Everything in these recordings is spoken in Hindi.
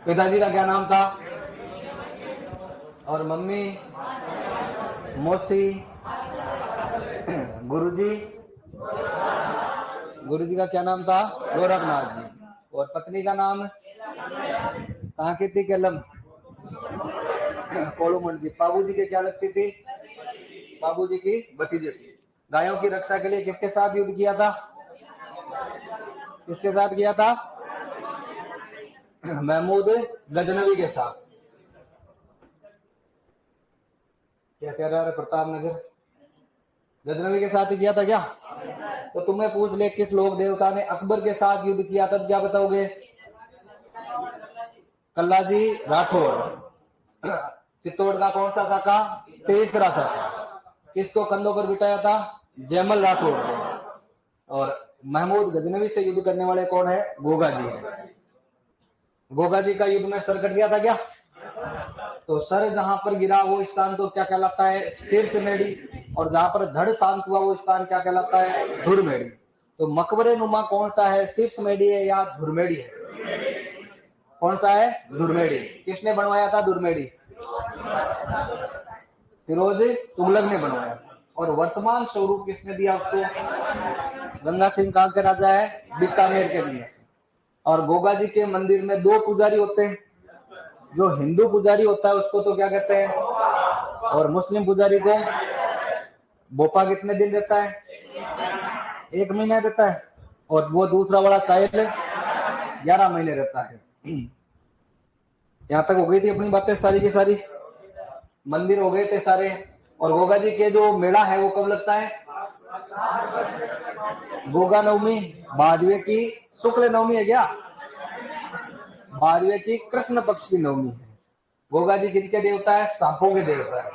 पिताजी का क्या नाम था? और मम्मी? मौसी? गुरुजी? गुरुजी का क्या नाम था? गोरखनाथ जी। और पत्नी का नाम? कहाँ की थी? केलम कोलूमंड की। बाबूजी के क्या लगती थी? बाबूजी की भतीजे थी। गायों की रक्षा के लिए किसके साथ युद्ध किया था? किसके साथ किया था? महमूद गजनवी के साथ। क्या कह रहा है प्रताप नगर? गजनवी के साथ ही किया था क्या? तो तुम्हें पूछ ले किस लोक देवता ने अकबर के साथ युद्ध किया था, क्या बताओगे? कल्लाजी राठौर। चित्तौड़ का कौन सा शाखा? तीसरा शाखा। किसको कंधों पर बिठाया था? जयमल राठौर को। और महमूद गजनवी से युद्ध करने वाले कौन है? गोगा जी है। गोगा जी का युद्ध में सर कट गया था क्या? तो सर जहां पर गिरा वो स्थान तो क्या कहलाता है? शीर्ष मेढ़ी। और जहां पर धड़ शांत हुआ वो स्थान क्या कहलाता है? धुर मेढ़ी। तो मकबरे नुमा कौन सा है? शीर्ष मेढ़ी है या धुरमेढ़ी है? कौन सा है? धुरमेढ़ी। किसने बनवाया था धुरमेढ़ी? फिरोज तुगलक ने बनवाया था। और वर्तमान स्वरूप किसने दिया उसको? गंगा सिंह कहाँ के राजा है? बीकानेर के गंगा सिंह। और गोगा जी के मंदिर में दो पुजारी होते हैं। जो हिंदू पुजारी होता है उसको तो क्या कहते हैं? और मुस्लिम पुजारी को? बोपा कितने दिन देता है? 1 महीना देता है। और वो दूसरा वाला चायल 11 महीने रहता है। यहाँ तक हो गई थी अपनी बातें सारी की सारी। मंदिर हो गए थे सारे। और गोगा जी के जो मेला है वो कब लगता है? गोगा नवमी भादवे की शुक्ल नवमी है क्या? भादवे की कृष्ण पक्ष की नवमी है। गोगा जी किनके देवता है? सांपों के देवता है।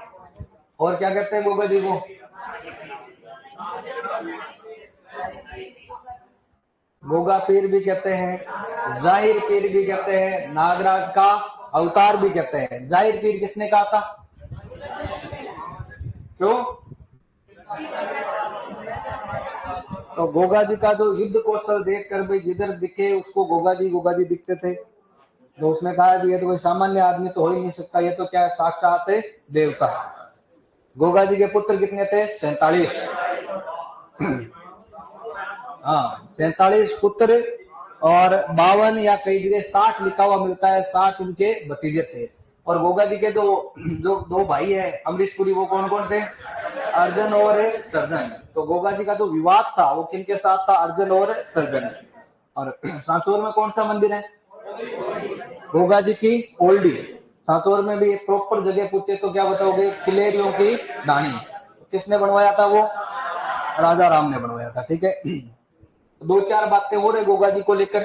और क्या कहते हैं गोगा जी को? गोगा पीर भी कहते हैं, जाहिर पीर भी कहते हैं, नागराज का अवतार भी कहते हैं। जाहिर पीर किसने कहा था? क्यों? तो गोगा जी का जो युद्ध कौशल देखकर भाई जिधर दिखे उसको गोगा जी दिखते थे। तो उसने कहा कि ये तो कोई सामान्य आदमी तो हो ही नहीं सकता, ये तो क्या है? साक्षात देवता है। गोगा जी के पुत्र कितने थे? 47। हाँ 47 पुत्र। और 52 या कई जगह 60 लिखा हुआ मिलता है। 60 उनके भतीजे थे। और गोगा जी के जो दो भाई है अमरीश पुरी, वो कौन कौन थे? अर्जन और सर्जन। तो गोगा जी का जो विवाद था वो किनके साथ था? अर्जन और सर्जन। और सांचौर में कौन सा मंदिर है? गोगा जी की ओल्डी। सांचौर में भी एक प्रॉपर जगह पूछे तो क्या बताओगे? खिलेरियों की ढाणी। किसने बनवाया था वो? राजा राम ने बनवाया था। ठीक है। दो चार बातें हो रहे गोगा जी को लेकर।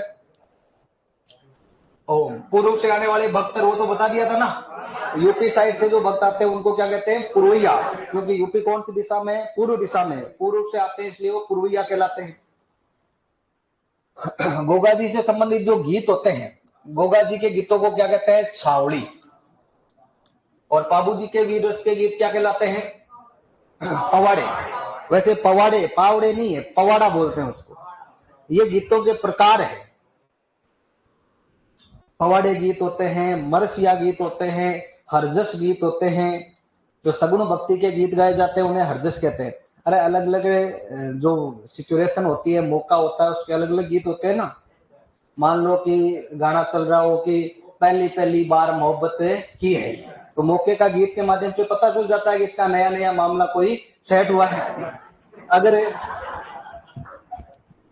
पूर्व से आने वाले भक्त वो तो बता दिया था ना। यूपी साइड से जो भक्त आते हैं उनको क्या कहते हैं? पूर्वैया। क्योंकि यूपी कौन सी दिशा में है? पूर्व दिशा में। पूर्व से आते हैं इसलिए वो पूर्वैया कहलाते हैं। गोगा जी से संबंधित जो गीत होते हैं, गोगा जी के गीतों को क्या कहते हैं? छावड़ी। और पाबू जी के वीर रस के गीत क्या कहलाते हैं? पवाड़े। वैसे पवाड़े पावड़े नहीं है, पवाड़ा बोलते हैं उसको। ये गीतों के प्रकार है। पवाड़े गीत होते हैं, मरसिया गीत होते हैं, हरजस गीत होते हैं। जो सगुण भक्ति के गीत गाए जाते हैं उन्हें हरजस कहते हैं। अरे अलग अलग जो सिचुएशन होती है, मौका होता है, उसके अलग अलग गीत होते हैं ना। मान लो कि गाना चल रहा हो कि पहली पहली बार मोहब्बत की है, तो मौके का गीत के माध्यम से पता चल जाता है कि इसका नया नया मामला कोई सेट हुआ है।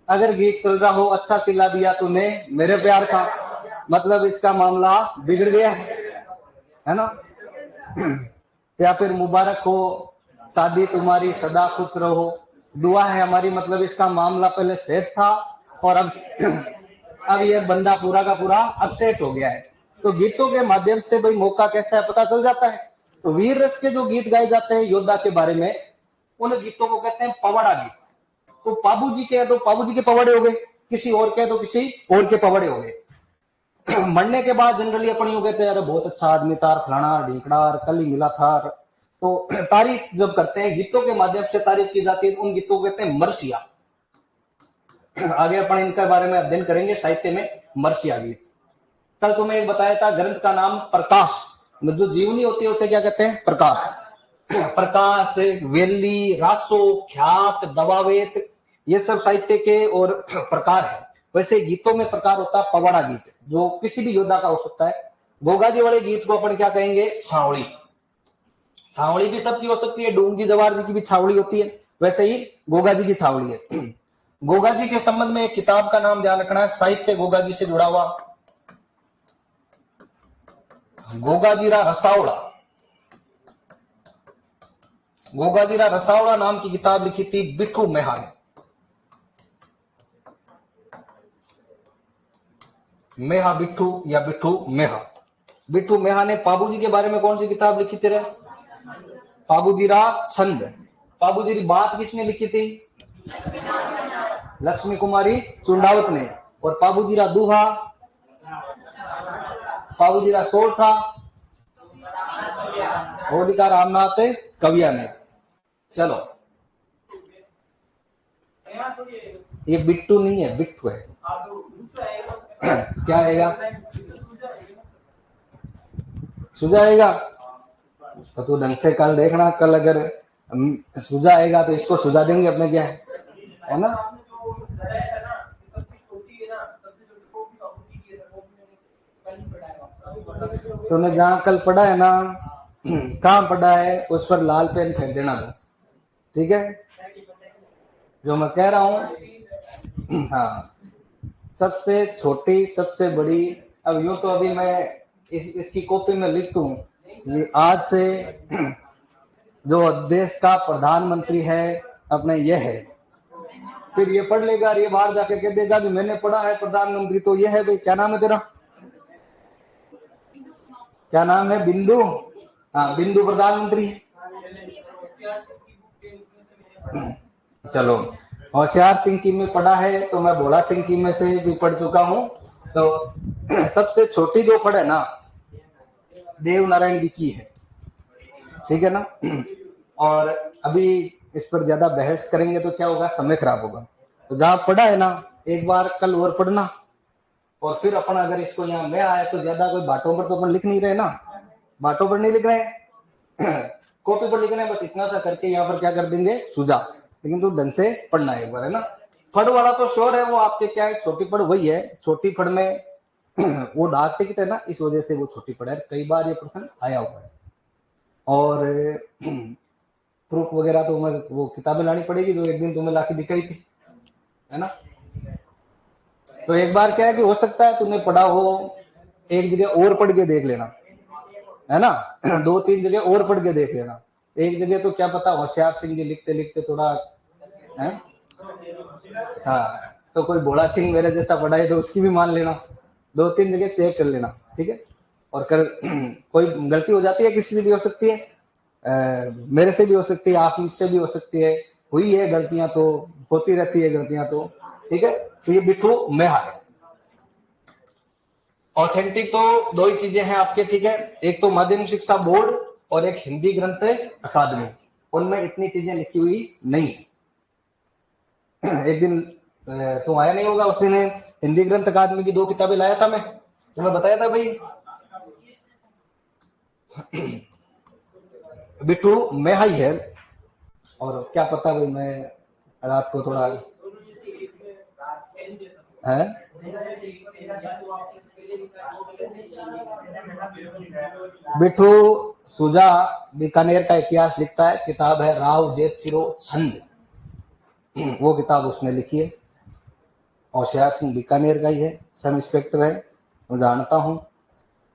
अगर गीत चल रहा हो अच्छा सिला दिया तूने मेरे प्यार का, मतलब इसका मामला बिगड़ गया है ना। या फिर मुबारक हो शादी तुम्हारी सदा खुश रहो, दुआ है हमारी, मतलब इसका मामला पहले सेट था और अब ये बंदा पूरा का पूरा अपसेट हो गया है। तो गीतों के माध्यम से भाई मौका कैसा है पता चल जाता है। तो वीर रस के जो गीत गाए जाते हैं योद्धा के बारे में, उन गीतों को कहते हैं पवाड़ा गीत। तो पाबू जी के तो पाबू जी के पवाड़े हो गए, किसी और के तो किसी और के पवाड़े हो गए। मरने के बाद जनरली अपन यूं कहते हैं अरे बहुत अच्छा आदमी था, फलाना ढीकड़ा, कल ही मिला था। तो तारीफ जब करते हैं गीतों के माध्यम से तारीफ की जाती है, उन गीतों को कहते हैं मरसिया। आगे अपन इनके बारे में अध्ययन करेंगे साहित्य में, मरसिया गीत। कल तुम्हें एक बताया था ग्रंथ का नाम प्रकाश, जो जीवनी होती है उसे क्या कहते हैं? प्रकाश। प्रकाश, वेली, रासो, ख्यात, दवावेत, ये सब साहित्य के और प्रकार है। वैसे गीतों में प्रकार होता है पवाड़ा गीत, जो किसी भी योद्धा का हो सकता है। गोगाजी वाले गीत को अपन क्या कहेंगे? छावड़ी। छावड़ी भी सबकी हो सकती है, डूंगी जवार जी की भी छावड़ी होती है, वैसे ही गोगा जी की छावड़ी है। गोगा जी के संबंध में एक किताब का नाम ध्यान रखना है, साहित्य गोगा जी से जुड़ा हुआ, गोगाजीरा रसावड़ा। गोगाजीरा रसावड़ा नाम की किताब लिखी थी बिट्ठू मेहा ने। मेहा बिट्ठू या बिट्ठू मेहा। बिट्ठू मेहा ने पाबू जी के बारे में कौन सी किताब लिखी थी रे? पाबूजीरा छंद। पाबूजीरी बात किसने लिखी थी? लक्ष्मी कुमारी चुंडावत ने। और पाबूजीरा दूहा, पाबूजीरा सोठा, वो लिखा रामनाथ कविया ने। चलो, ये बिट्टू नहीं है, बिट्टू है। क्या आएगा? सुझाएगा तो तू ढंग से कल देखना, कल अगर सुझा आएगा तो इसको सुझा देंगे अपने, क्या है ना? तूने जहां कल पढ़ा है ना, कहाँ पढ़ा है, उस पर लाल पेन फेंक देना तो, ठीक है? जो मैं कह रहा हूं, हाँ, सबसे छोटी सबसे बड़ी। अब यूं तो अभी मैं इसकी कॉपी में लिख दूं, ये आज से जो देश का प्रधानमंत्री है अपने ये है, फिर ये पढ़ लेगा, ये बाहर जाकर कह देगा कि मैंने पढ़ा है प्रधानमंत्री तो ये है। भाई क्या नाम है तेरा? क्या नाम है? बिंदु। हाँ, बिंदु प्रधानमंत्री। चलो, होशियार सिंह की में पढ़ा है तो मैं भोला सिंह की में से भी पढ़ चुका हूं। तो सबसे छोटी जो पढ़ है ना, देव नारायण जी की है, ठीक है ना? और अभी इस पर ज्यादा बहस करेंगे तो क्या होगा? समय खराब होगा। तो जहां पढ़ा है ना, एक बार कल और पढ़ना, और फिर अपन अगर इसको यहाँ में आया तो ज्यादा कोई बातों पर तो अपन लिख नहीं रहे ना, बातों पर नहीं लिख रहे हैं, कॉपी पर लिख रहे हैं। बस इतना सा करके यहाँ पर क्या कर देंगे? सुझा। लेकिन तो ढंग से पढ़ना है एक बार, है ना? फड़ वाला तो श्योर है, वो आपके क्या है, छोटी फड़ वही है। छोटी फड़ में वो डाक टिकट है ना, इस वजह से वो छोटी फड़ है। कई बार ये प्रश्न आया हुआ है। और प्रूफ वगैरह तो मैं वो किताबें लानी पड़ेगी जो एक दिन तुम्हें लाके दिखाई थी, है ना? तो एक बार क्या है कि हो सकता है तुमने पढ़ा हो, एक जगह और पढ़ के देख लेना, है ना? 2-3 जगह और पढ़ के देख लेना। एक जगह तो क्या पता होशियार सिंह जी लिखते लिखते थोड़ा है, हाँ, तो कोई भोला सिंह मेरे जैसा पढ़ा है तो उसकी भी मान लेना। 2-3 जगह चेक कर लेना, ठीक है? और कर कोई गलती हो जाती है, किसी से भी हो सकती है, मेरे से भी हो सकती है, आप मुझसे भी हो सकती है, हुई है गलतियां तो होती रहती है गलतियां तो, ठीक है? तो ये बिट्ठू मेहा है। ऑथेंटिक तो दो ही चीजें हैं आपके, ठीक है? एक तो माध्यमिक शिक्षा बोर्ड और एक हिंदी ग्रंथ अकादमी, उनमें इतनी चीजें लिखी हुई नहीं है। एक दिन तुम आया नहीं होगा, उस दिन हिंदी ग्रंथ अकादमी की 2 किताबें लाया था मैं, तुम्हें बताया था भाई। बिट्टू मेहा ही है। और क्या पता भाई, मैं रात को थोड़ा है, बिट्टू सुजा बीकानेर का इतिहास लिखता है, किताब है राव जेतसिरो छंद, वो किताब उसने लिखी है। होशियार सिंह बीकानेर का ही है, सब इंस्पेक्टर है, मैं जानता हूँ।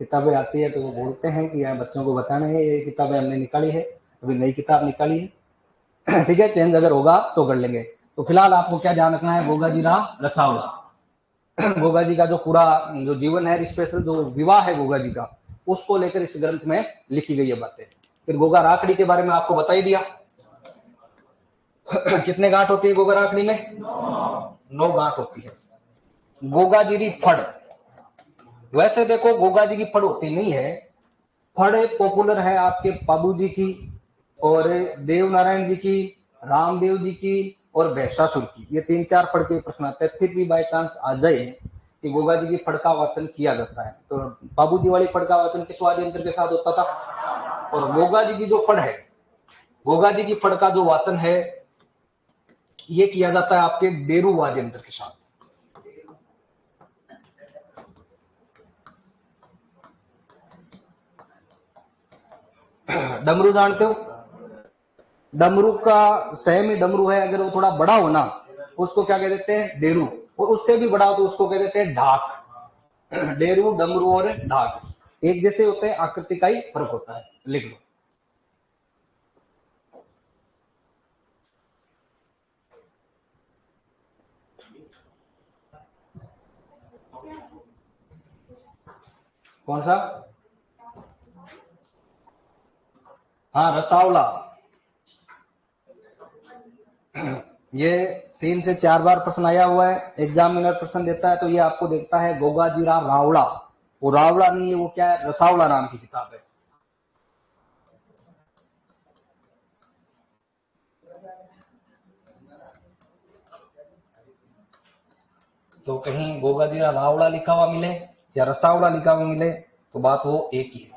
किताबें आती है तो वो बोलते हैं कि यहाँ बच्चों को बताना है ये किताबें हमने निकाली है, अभी नई किताब निकाली है, ठीक है? चेंज अगर होगा तो कर लेंगे। तो फिलहाल आपको क्या ध्यान रखना है? गोगाजीरा रसावड़ा। गोगा जी का जो पूरा जो जीवन है, स्पेशल जो विवाह है गोगा जी का, उसको लेकर इस ग्रंथ में लिखी गई है बातें। फिर गोगा राखड़ी के बारे में आपको बता ही दिया। कितने गांठ होती है गोगा राखड़ी में? 9 गांठ होती है। गोगाजीरी फड़, वैसे देखो गोगा जी की फड़ होती नहीं है, फड़ पॉपुलर है आपके बाबू जी की और देव नारायण जी की, रामदेव जी की और भैसासुर की। ये 3-4 फड़ के प्रश्न आते हैं। फिर भी बाय चांस आ जाए कि गोगा जी की फड़ का वाचन किया जाता है। तो बाबूजी वाली फड़ का वाचन किस वाद्य यंत्र के साथ होता था? और गोगा जी की जो फड़ है, गोगा जी की फड़ का जो वाचन है ये किया जाता है आपके डेरू वाद्य यंत्र के साथ। डमरू जानते हो? डमरू का सेम ही डमरू है, अगर वो थोड़ा बड़ा हो ना उसको क्या कह देते हैं? डेरू। और उससे भी बड़ा हो तो उसको कह देते हैं ढाक। डेरू, डमरू और ढाक एक जैसे होते हैं, आकृति का ही फर्क होता है। लिख लो। कौन सा? हाँ, रसावला। ये 3 से 4 बार प्रश्न आया हुआ है, एग्जामिनर प्रश्न देता है तो ये आपको देखता है गोगाजीरा रावड़ा। वो रावड़ा नहीं है, वो क्या है? रसावला नाम की किताब है। तो कहीं गोगाजीरा रावड़ा लिखा हुआ मिले या रसावड़ा लिखा हुआ मिले तो बात वो एक ही है।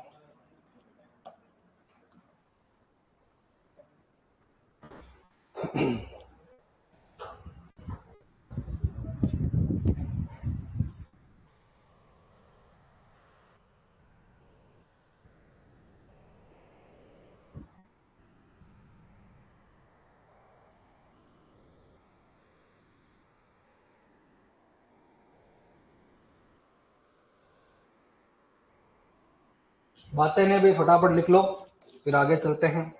बातें ने भी फटाफट लिख लो, फिर आगे चलते हैं।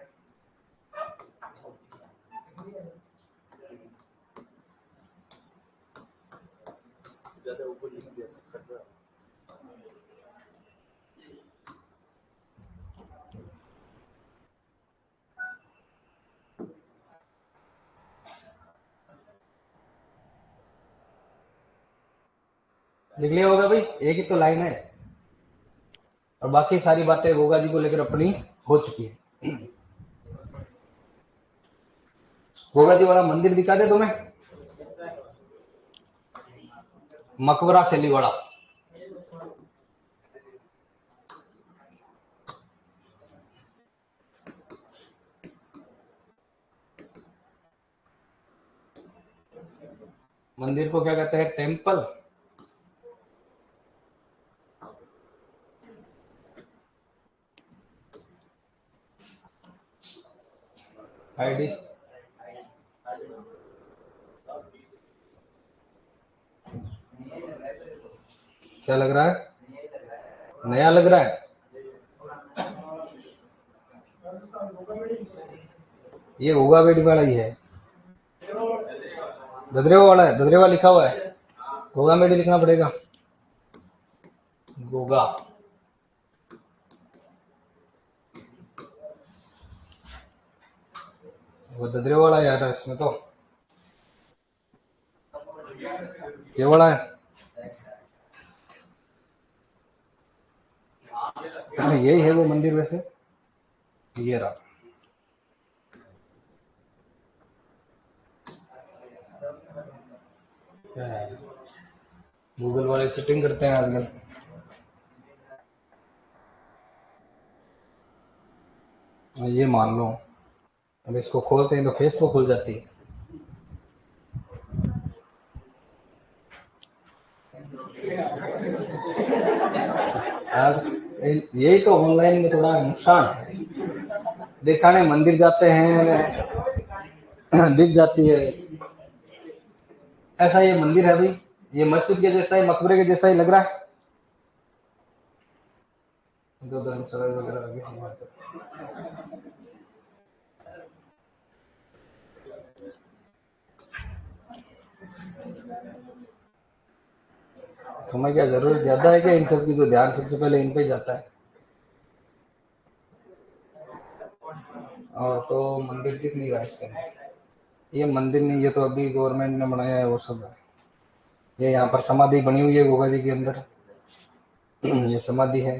लिख लिया होगा भाई, एक ही तो लाइन है और बाकी सारी बातें गोगा जी को लेकर अपनी हो चुकी है। गोगा जी वाला मंदिर दिखा दे तुम्हें, मकबरा शैलीवाड़ा। मंदिर को क्या कहते हैं? टेम्पल। आईडी क्या लग रहा है? नया लग रहा है। ये गोगा बेटी वाला ही है, ददरेवा वाला है, ददरेवा लिखा हुआ है, गोगा मेडी लिखना पड़ेगा। गोगा वो ददरेवा वाला यार है इसमें तो, ये वाला है। यही है वो मंदिर वैसे, ये रहा। क्या है? गूगल वाले चीटिंग करते हैं आजकल। ये मान लो, अब इसको खोलते हैं तो फेसबुक खुल जाती है। आज यही तो ऑनलाइन में थोड़ा नुकसान है, दिखाने मंदिर जाते हैं दिख जाती है। ऐसा ये मंदिर है भाई, ये मस्जिद के जैसा ही, मकबरे के जैसा ही लग रहा है। दो धर्मशाला वगैरह लगे हैं। तुम्हें क्या जरूरत ज्यादा है क्या इन सब की? जो ध्यान सबसे पहले इन पे जाता है। और तो मंदिर दिख नहीं रहा इसके अंदर। ये मंदिर नहीं, ये तो अभी गवर्नमेंट ने बनाया है वो सब है। ये यहाँ पर समाधि बनी हुई है गोगा जी के अंदर। ये समाधि है।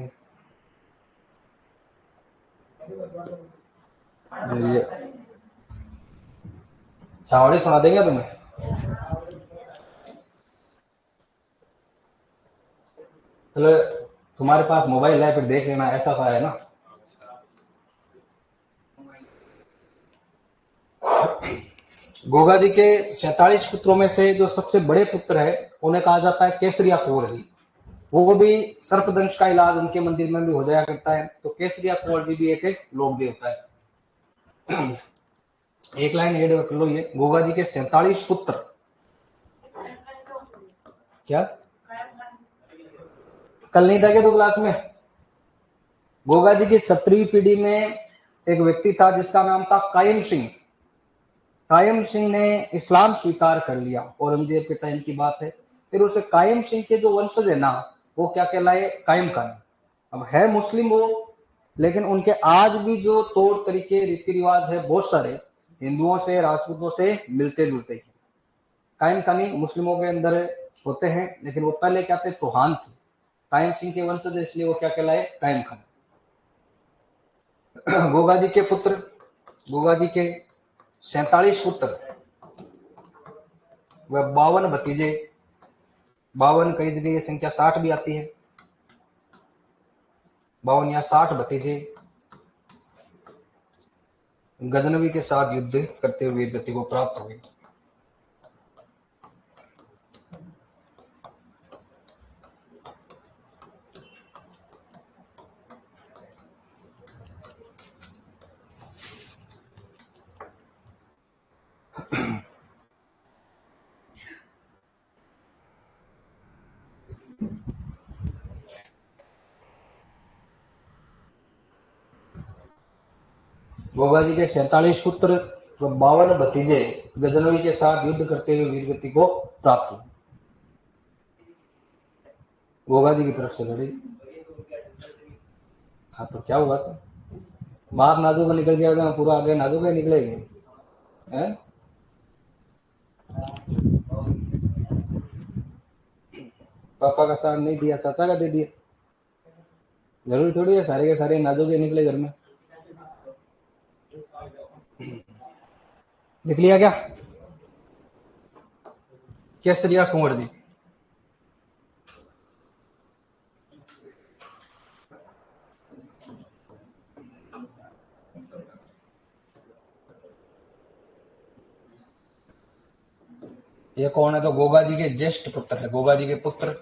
ये छावड़ी सुना देंगे तुम्हें। मतलब तुम्हारे पास मोबाइल है, फिर देख लेना, ऐसा सा है ना। गोगा जी के 47 पुत्रों में से जो सबसे बड़े पुत्र है उन्हें कहा जाता है केसरिया कुंवर जी। वो भी सर्पदंश का इलाज उनके मंदिर में भी हो जाया करता है। तो केसरिया कुंवर जी भी एक लोक देवता है। एक लाइन ऐड कर लो, ये गोगा जी के 47 पुत्र। क्या कल नहीं था क्या तो क्लास में? गोगा जी की 17वीं पीढ़ी में एक व्यक्ति था जिसका नाम था कायम सिंह। कायम सिंह ने इस्लाम स्वीकार कर लिया, औरंगजेब के टाइम की बात है। फिर उसे कायम सिंह के जो वंशज है ना, वो क्या कहलाए? कायम खान। अब है मुस्लिम वो, लेकिन उनके आज भी जो तौर तरीके रीति रिवाज है बहुत सारे हिंदुओं से राजपूतों से मिलते जुलते हैं। कायम खानी मुस्लिमों के अंदर होते हैं, लेकिन वो पहले क्या थे? चौहान थे। कायम सिंह के वंशज, इसलिए वो क्या कहलाए? कायम खान। गोगा जी के पुत्र, गोगा जी के 47 पुत्र व 52 भतीजे। 52 कई जगह ये संख्या 60 भी आती है। 52 या 60 भतीजे गजनवी के साथ युद्ध करते हुए वीर गति को प्राप्त हुए। गोगा जी के 47 पुत्र व 52 भतीजे गजनवी के साथ युद्ध करते हुए वीर गति को प्राप्त हुए। गोगा जी की तरफ से लड़े। हाँ तो क्या हुआ? तो बाप नाजुक में निकल जाएगा, पूरा आगे नाजुक में निकलेगी है? पापा का साथ नहीं दिया, चाचा का दे दिया। जरूरी थोड़ी है सारे के सारे नाजुक निकले घर में। लिख लिया क्या? केसरिया कुंवर जी। ये कौन है? तो गोगा जी के ज्येष्ठ पुत्र है। गोगा जी के पुत्र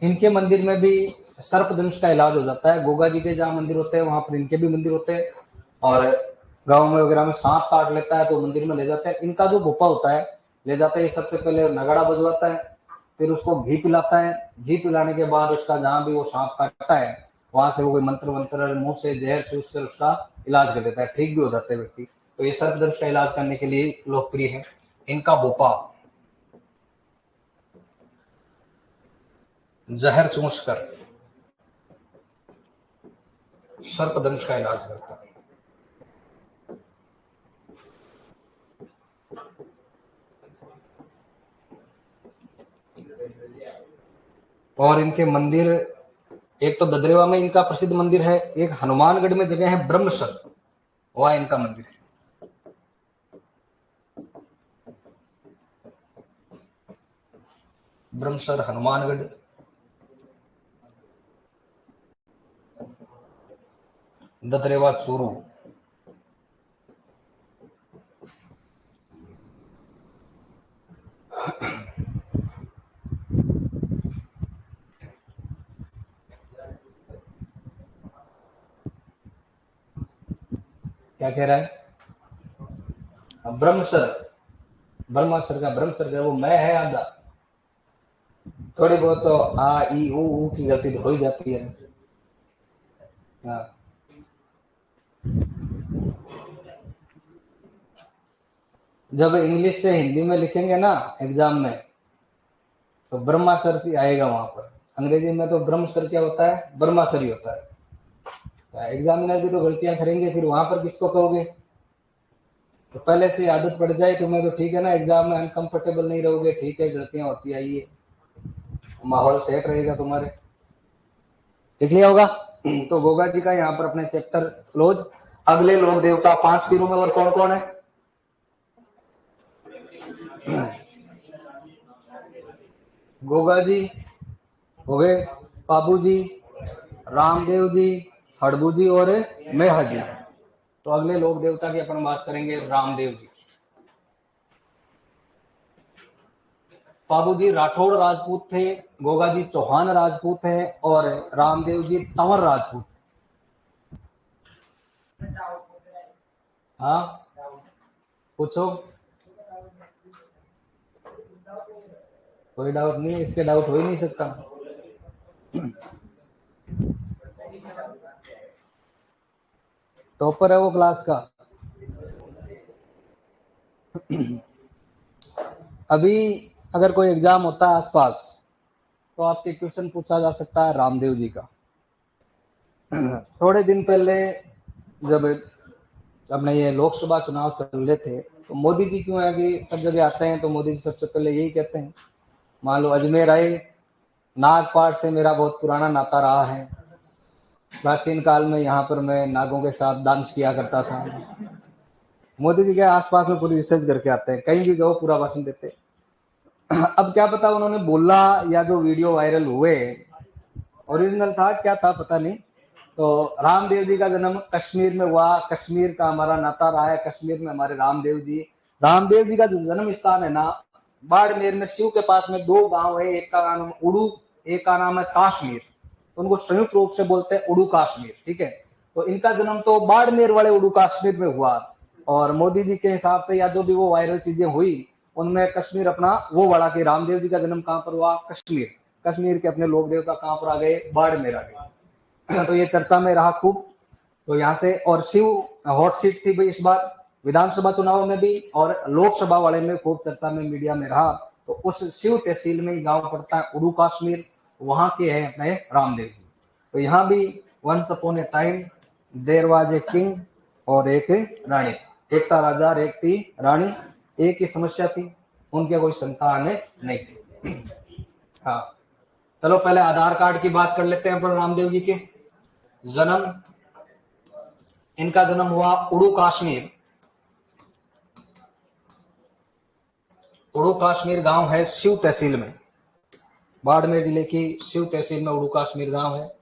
इनके मंदिर में भी सर्पदंश का इलाज हो जाता है। गोगा जी के जहाँ मंदिर होते हैं वहां पर इनके भी मंदिर होते हैं। और गांव में वगैरह में सांप काट लेता है तो मंदिर में ले जाते हैं। इनका जो भोपा होता है ले जाते हैं, सबसे पहले नगाड़ा बजवाता है, फिर उसको घी पिलाता है। घी पिलाने के बाद उसका जहां भी वो सांप काटता है वहां से वो कोई मंत्र वंत्र मुंह से जहर चूस कर उसका इलाज कर देता है, ठीक भी हो जाते हैं व्यक्ति। तो ये सर्पदंश का इलाज करने के लिए लोकप्रिय है इनका भोपा। जहर चूस कर सर्पदंश का इलाज करता है। और इनके मंदिर, एक तो ददरेवा में इनका प्रसिद्ध मंदिर है, एक हनुमानगढ़ में जगह है ब्रह्मसर, वहां इनका मंदिर है। ब्रह्मसर हनुमानगढ़। ददरेवा चूरू। क्या कह रहा है? ब्रह्मसर, ब्रह्मसर का ब्रह्मसर का वो मैं है आधा। थोड़ी बहुत तो आ ई ऊ की गलती तो हो ही जाती है। हाँ। जब इंग्लिश से हिंदी में लिखेंगे ना एग्जाम में तो ब्रह्मासर ही आएगा वहां पर। अंग्रेजी में तो ब्रह्मसर क्या होता है? ब्रह्मासर ही होता है। एग्जामिनर भी तो गलतियां करेंगे, फिर वहां पर किसको कहोगे? तो पहले से आदत पड़ जाए तुम्हें तो ठीक है ना, एग्जाम में अनकंफर्टेबल नहीं रहोगे, ठीक है गलतियां होती आई है, माहौल सेट रहेगा तुम्हारे। लिख लिया होगा। तो गोगा जी का यहाँ पर अपने चैप्टर क्लोज। अगले लोक देवता 5 पीरों में और कौन कौन है? गोगा जी हो गए, बाबू जी, रामदेव जी, हड़बू जी और मेहा जी। तो अगले लोक देवता की अपन बात करेंगे रामदेव जी। बाबू जी राठौड़ राजपूत थे, गोगा जी चौहान राजपूत है और रामदेव जी तंवर राजपूत। हाँ पूछो, कोई डाउट नहीं, इससे डाउट हो ही नहीं सकता। टॉपर है वो क्लास का। अभी अगर कोई एग्जाम होता है आसपास तो आपके क्वेश्चन पूछा जा सकता है रामदेव जी का। थोड़े दिन पहले जब अपने ये लोकसभा चुनाव चल रहे थे तो मोदी जी क्यों है कि सब जगह आते हैं तो मोदी जी सबसे पहले यही कहते हैं, मान लो अजमेर आए, नागपाट से मेरा बहुत पुराना नाता रहा है, प्राचीन काल में यहाँ पर मैं नागों के साथ डांस किया करता था। मोदी जी के आसपास में पूरी रिसर्च करके आते हैं, कहीं भी जाओ पूरा भाषण देते हैं। अब क्या पता उन्होंने बोला या जो वीडियो वायरल हुए ओरिजिनल था क्या था पता नहीं। तो रामदेव जी का जन्म कश्मीर में हुआ, कश्मीर का हमारा नाता रहा है, कश्मीर में हमारे रामदेव जी का जो जन्म स्थान है ना, बाड़मेर में शिव के पास में दो गांव है, एक का नाम उड़ू, एक का नाम है काश्मीर। तो उनको संयुक्त रूप से बोलते हैं उड़ू काश्मीर, ठीक है। तो इनका जन्म तो बाड़मेर वाले उड़ू काश्मीर में हुआ, और मोदी जी के हिसाब से या जो भी वो वायरल चीजें हुई उनमें कश्मीर अपना वो बड़ा कि रामदेव जी का जन्म कहाँ पर हुआ, कश्मीर। कश्मीर के अपने लोक देवता कहाँ पर आ गए, बाड़मेर आ गए। तो ये चर्चा में रहा खूब। तो यहाँ से, और शिव हॉट सीट थी भाई इस बार विधानसभा चुनाव में भी और लोकसभा वाले में खूब चर्चा में मीडिया में रहा। तो उस शिव तहसील में ही गांव पड़ता है उड़ू काश्मीर, वहां के हैं अपने रामदेव जी। तो यहाँ भी once upon a time there was a king और एक रानी, एक था राजा और एक थी रानी। एक ही समस्या थी, उनके कोई संतान नहीं थी। हाँ चलो पहले आधार कार्ड की बात कर लेते हैं अपन रामदेव जी के। जन्म, इनका जन्म हुआ उड़ू काश्मीर, उड़ू काश्मीर गांव है शिव तहसील में, बाड़मेर जिले की शिव तहसील में उड़ू काश्मीर गांव है।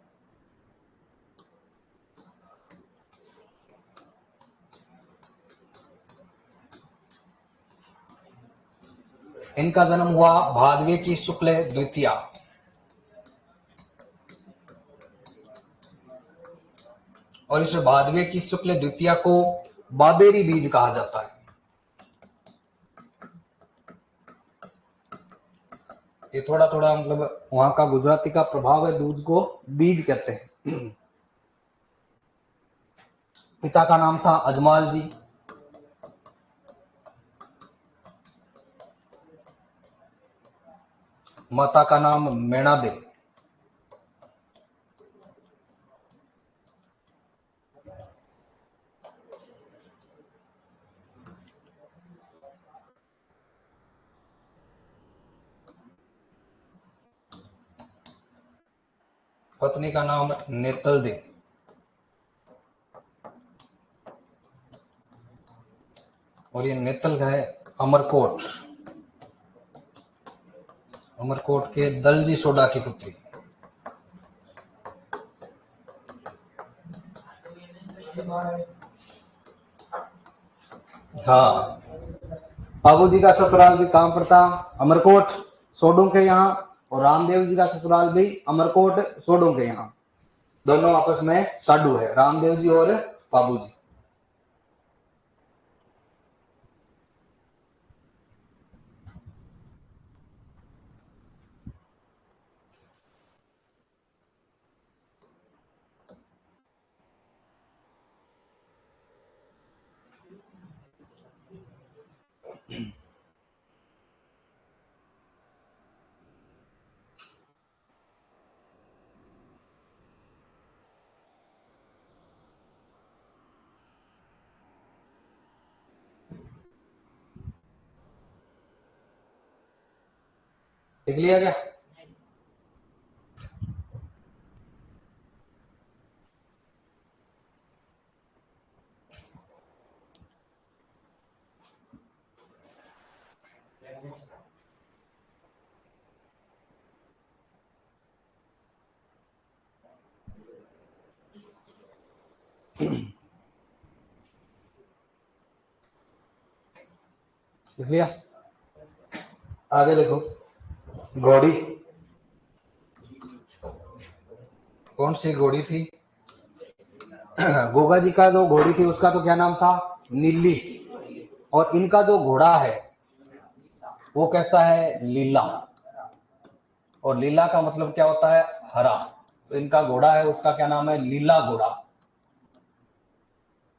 इनका जन्म हुआ भादवे की शुक्ल द्वितीया, और इस भादवे की शुक्ल द्वितीया को बाबेरी बीज कहा जाता है। ये थोड़ा थोड़ा मतलब वहां का गुजराती का प्रभाव है, दूध को बीज कहते हैं। पिता का नाम था अजमाल जी, माता का नाम मैणा दे। पत्नी का नाम नेतल दे। और ये नेतल है अमरकोट, अमरकोट के दलजी सोडा की पुत्री। हाँ बाबू जी का ससुराल भी कहाँ पर था, अमरकोट सोडू के यहाँ, और रामदेव जी का ससुराल भी अमरकोट सोडू के यहाँ। दोनों आपस में साडू है, रामदेव जी और बाबू जी। देख लिया क्या? लिख लिया? आगे देखो, घोड़ी, कौन सी घोड़ी थी? गोगा जी का जो घोड़ी थी उसका तो क्या नाम था? नीली। और इनका जो घोड़ा है वो कैसा है? लीला। और लीला का मतलब क्या होता है? हरा। तो इनका घोड़ा है उसका क्या नाम है? लीला घोड़ा।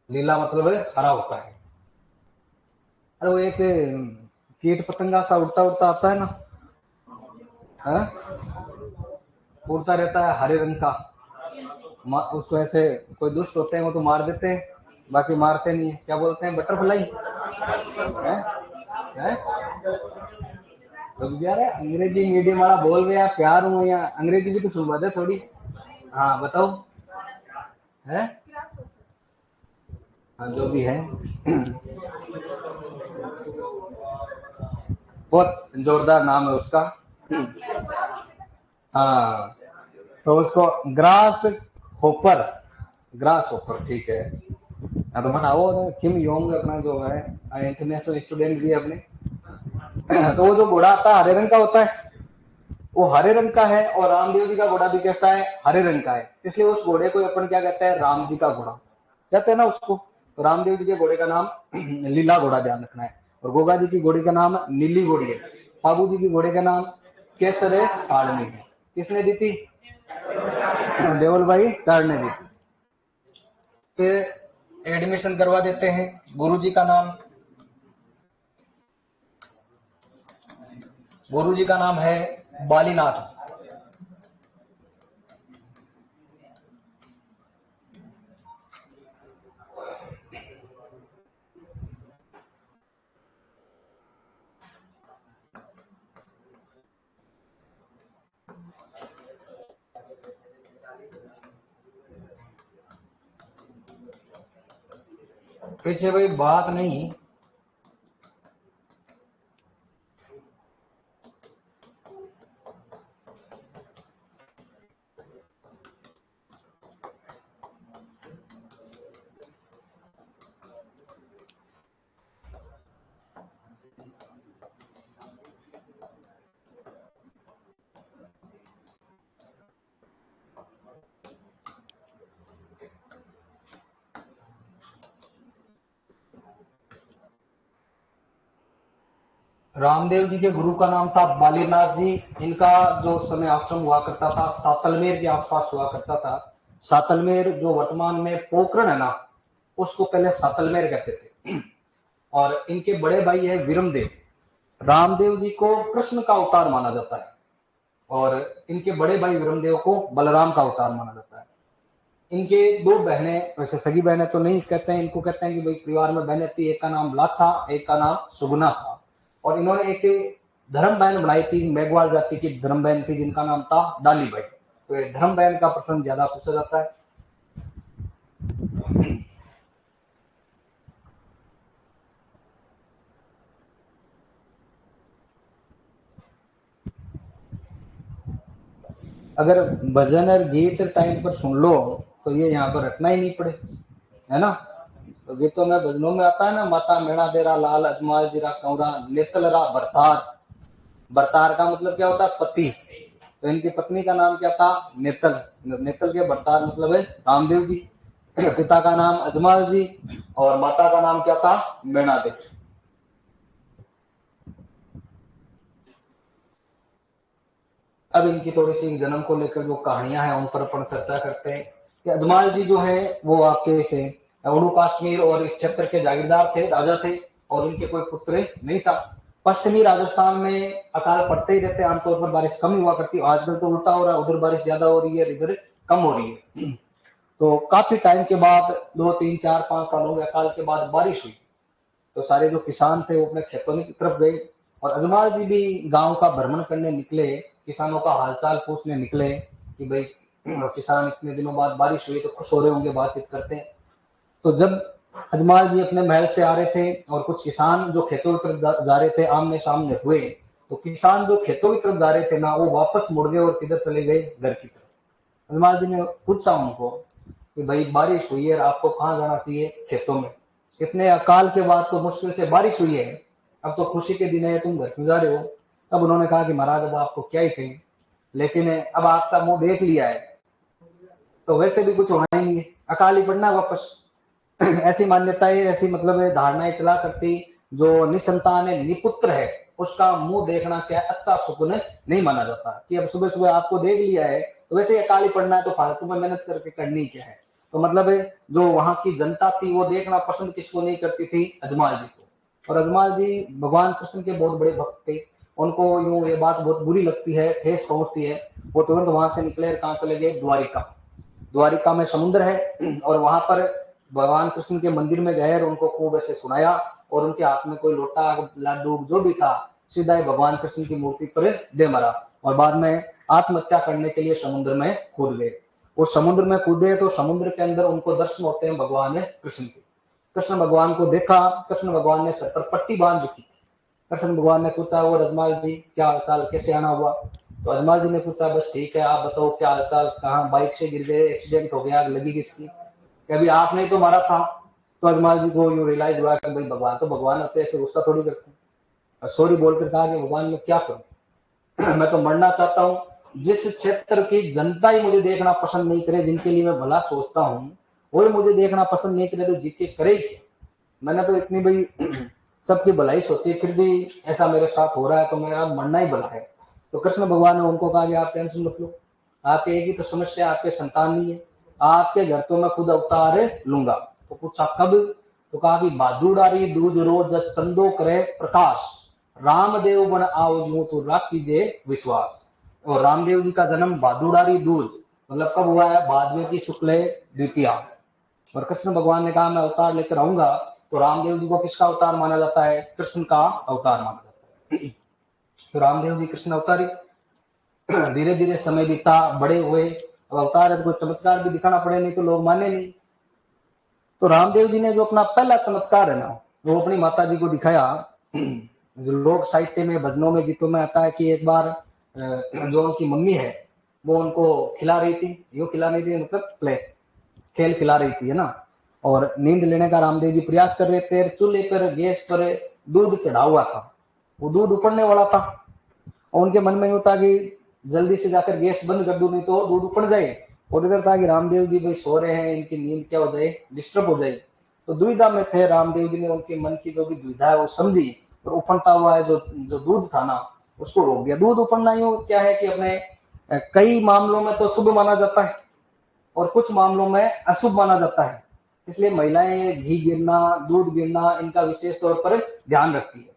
लीला मतलब हरा होता है। अरे वो एक कीट पतंगा सा उड़ता उड़ता आता है ना, है? उड़ता रहता है हरे रंग का। उसको ऐसे कोई दुष्ट होते हैं वो तो मार देते हैं, बाकी मारते नहीं है। क्या बोलते हैं? बटरफ्लाई है? है? रुक जा रहे, अंग्रेजी मीडियम वाला बोल रहे हैं, प्यार हूँ या अंग्रेजी भी तो सुनवा दे थोड़ी। हाँ बताओ। है? हाँ जो भी है। बहुत जोरदार नाम है उसका। हाँ तो उसको ग्रास होपर, ग्रास होपर, ठीक है। हाँ तो मना वो किम योंग अपना जो है इंटरनेशनल स्टूडेंट भी है अपने। तो वो जो घोड़ा आता है हरे रंग का होता है, वो हरे रंग का है। और रामदेव जी का घोड़ा भी कैसा है? हरे रंग का है। इसलिए उस घोड़े को अपन क्या कहते हैं? राम जी का घोड़ा कहते हैं ना उसको। तो रामदेव जी के घोड़े का नाम लीला घोड़ा, ध्यान रखना है। और गोगा जी की घोड़ी का नाम नीली घोड़ी है। बाबू जी की घोड़े का नाम केसर है, कालनी है। किसने दी थी? देवल भाई चार ने दी थी। फिर एडमिशन करवा देते हैं। गुरु जी का नाम, गुरु जी का नाम है बालीनाथ। पीछे भाई बात नहीं। रामदेव जी के गुरु का नाम था बालीनाथ जी। इनका जो समय आश्रम हुआ करता था सातलमेर के आसपास हुआ करता था। सातलमेर जो वर्तमान में पोखरण है ना, उसको पहले सातलमेर कहते थे। और इनके बड़े भाई है विरमदेव। रामदेव जी को कृष्ण का अवतार माना जाता है और इनके बड़े भाई विरमदेव को बलराम का अवतार माना जाता है। इनके दो बहनें, वैसे सगी बहनें तो नहीं कहते हैं, इनको कहते हैं कि भाई परिवार में बहनें थी, एक का नाम लाछा, एक का नाम सुगुना था। और इन्होंने एक धर्म बहन बनाई थी, मेघवाल जाति की धर्म बहन थी जिनका नाम था डाली बाई। तो धर्म बहन का प्रश्न ज्यादा पूछा जाता है। अगर भजन और गीत टाइम पर सुन लो तो ये यहाँ पर रखना ही नहीं पड़े, है ना। तो गीतों में भजनों में आता है ना, माता मेणा देरा लाल अजमाल जीरा कौरा नेतलरा बरतार। बरतार का मतलब क्या होता है? पति। तो इनकी पत्नी का नाम क्या था? नेतल। नेतल के बरतार मतलब है रामदेव जी। पिता का नाम अजमाल जी और माता का नाम क्या था? मेणा देवी। अब इनकी थोड़ी सी जन्म को लेकर जो कहानियां हैं उन पर अपन चर्चा करते हैं कि अजमाल जी जो है वो आपके से उड़ू कश्मीर और इस क्षेत्र के जागीरदार थे, राजा थे। और इनके कोई पुत्र नहीं था। पश्चिमी राजस्थान में अकाल पड़ते ही रहते, आमतौर पर बारिश कम हुआ करती। आजकल तो उल्टा हो रहा है, उधर बारिश ज्यादा हो रही है, इधर कम हो रही है। तो काफी टाइम के बाद 2 3 4 5 सालों के अकाल के बाद बारिश हुई। तो सारे जो किसान थे वो अपने खेतों की तरफ गए। और अजमाल जी भी गांव का भ्रमण करने निकले, किसानों का हालचाल पूछने निकले कि भाई किसान इतने दिनों बाद बारिश हुई तो खुश हो रहे होंगे, बातचीत करते हैं। तो जब अजमाल जी अपने महल से आ रहे थे और कुछ किसान जो खेतों की तरफ जा रहे थे आमने सामने हुए, तो किसान जो खेतों की तरफ जा रहे थे ना वो वापस मुड़ गए और किधर चले गए? घर की तरफ। अजमाल जी ने पूछा उनको कि भाई बारिश हुई है, आपको कहाँ जाना चाहिए, खेतों में। इतने अकाल के बाद तो मुश्किल से बारिश हुई है, अब तो खुशी के दिन है, तुम घर क्यों जा रहे हो। तब उन्होंने कहा कि महाराज अब आपको क्या ही कहें, लेकिन अब आपका मुंह देख लिया है तो वैसे भी कुछ होना ही नहीं है, अकाल ही पड़ना वापस। ऐसी मान्यताएं, ऐसी मतलब धारणाएं चला करती, जो निसंतान है, निपुत्र है, उसका मुंह देखना क्या अच्छा सुकून नहीं माना जाता, कि अब सुबह सुबह आपको देख लिया है तो वैसे अकाल ही पड़ना है, तो फालतू में मेहनत करके करनी क्या है। तो मतलब जो वहां की जनता थी वो देखना पसंद किसको नहीं करती थी, अजमाल जी को। और अजमाल जी भगवान कृष्ण के बहुत बड़े भक्त थे, उनको यूं ये बात बहुत बुरी लगती है, ठेस पहुंचती है, वो तुरंत वहां से निकले, कहां चले गए, द्वारिका। द्वारिका में समुद्र है और वहां पर भगवान कृष्ण के मंदिर में गए और उनको खूब ऐसे सुनाया, और उनके हाथ में कोई लोटा लाडू जो भी था सीधा ही भगवान कृष्ण की मूर्ति पर दे मरा, और बाद में आत्महत्या करने के लिए समुद्र में कूद गए। वो समुद्र में कूदे तो समुद्र के अंदर उनको दर्शन होते हैं भगवान कृष्ण के। कृष्ण भगवान को देखा, कृष्ण भगवान ने सर पर पट्टी बांध रखी थी। कृष्ण भगवान ने पूछा, वो अजमाल जी क्या हालचाल, कैसे आना हुआ। तो अजमाल जी ने पूछा, बस ठीक है, आप बताओ क्या हालचाल, कहाँ बाइक से गिर गए, एक्सीडेंट हो गया, लगी किसकी, कभी आपने तो मारा था। तो अजमाल जी को यूं रियलाइज हुआ कि भाई भगवान तो भगवान होते, ऐसे गुस्सा थोड़ी करते। सॉरी बोलकर कहा कि भगवान मैं क्या करूं, मैं तो मरना चाहता हूँ। जिस क्षेत्र की जनता ही मुझे देखना पसंद नहीं करे, जिनके लिए मैं भला सोचता हूँ, वो मुझे देखना पसंद नहीं करे, तो जीके करे क्या। मैंने तो इतनी भाई सबकी भलाई सोची, फिर भी ऐसा मेरे साथ हो रहा है, तो मेरा मरना ही भला है। तो कृष्ण भगवान ने उनको कहा कि आप टेंशन मत लो, आपके एक ही तो समस्या, आपके संतान नहीं है, आपके घर तो मैं खुद अवतार लूंगा। तो पूछा कब, तो कहा कि भादुड़ारी दूज रोज चंदो करे प्रकाश, रामदेव बन आओ जू तो राख कीजिए विश्वास। और रामदेव जी का जन्म भादुड़ारी दूज मतलब कब हुआ है, भादवे की शुक्ल द्वितीया। और कृष्ण भगवान ने कहा मैं अवतार लेकर आऊंगा, तो रामदेव जी को किसका अवतार माना जाता है, कृष्ण का अवतार माना जाता है। तो रामदेव जी कृष्ण अवतारी। धीरे धीरे समय बीता, बड़े हुए, अब अवतार है तो कोई चमत्कार भी दिखाना पड़े, नहीं तो लोग माने नहीं। तो रामदेव जी ने जो अपना पहला चमत्कार है ना, वो अपनी माता जी को दिखाया। जो लोक साहित्य में, भजनों में, गीतों में आता है कि एक बार जो उनकी मम्मी है वो उनको खिला रही थी, यूं खिला रही थी मतलब प्ले खेल खिला रही थी, है ना। और नींद लेने का रामदेव जी प्रयास कर रहे थे, चूल्हे पर गैस पर दूध चढ़ा हुआ था, वो दूध उपड़ने वाला था, और उनके मन में यूं था कि जल्दी से जाकर गैस बंद कर दूं, नहीं तो दूध उपड़ जाए। और इधर था कि रामदेव जी भाई सो रहे हैं, इनकी नींद क्या हो जाए, डिस्टर्ब हो जाए। तो दुविधा में थे रामदेव जी ने उनके मन की जो भी दुविधा है वो समझी, और उफनता हुआ है जो जो दूध था ना उसको रोक दिया। दूध उफनना यूं क्या है कि अपने कई मामलों में तो शुभ माना जाता है और कुछ मामलों में अशुभ माना जाता है, इसलिए महिलाएं घी गिरना, दूध गिरना, इनका विशेष तौर पर ध्यान रखती है।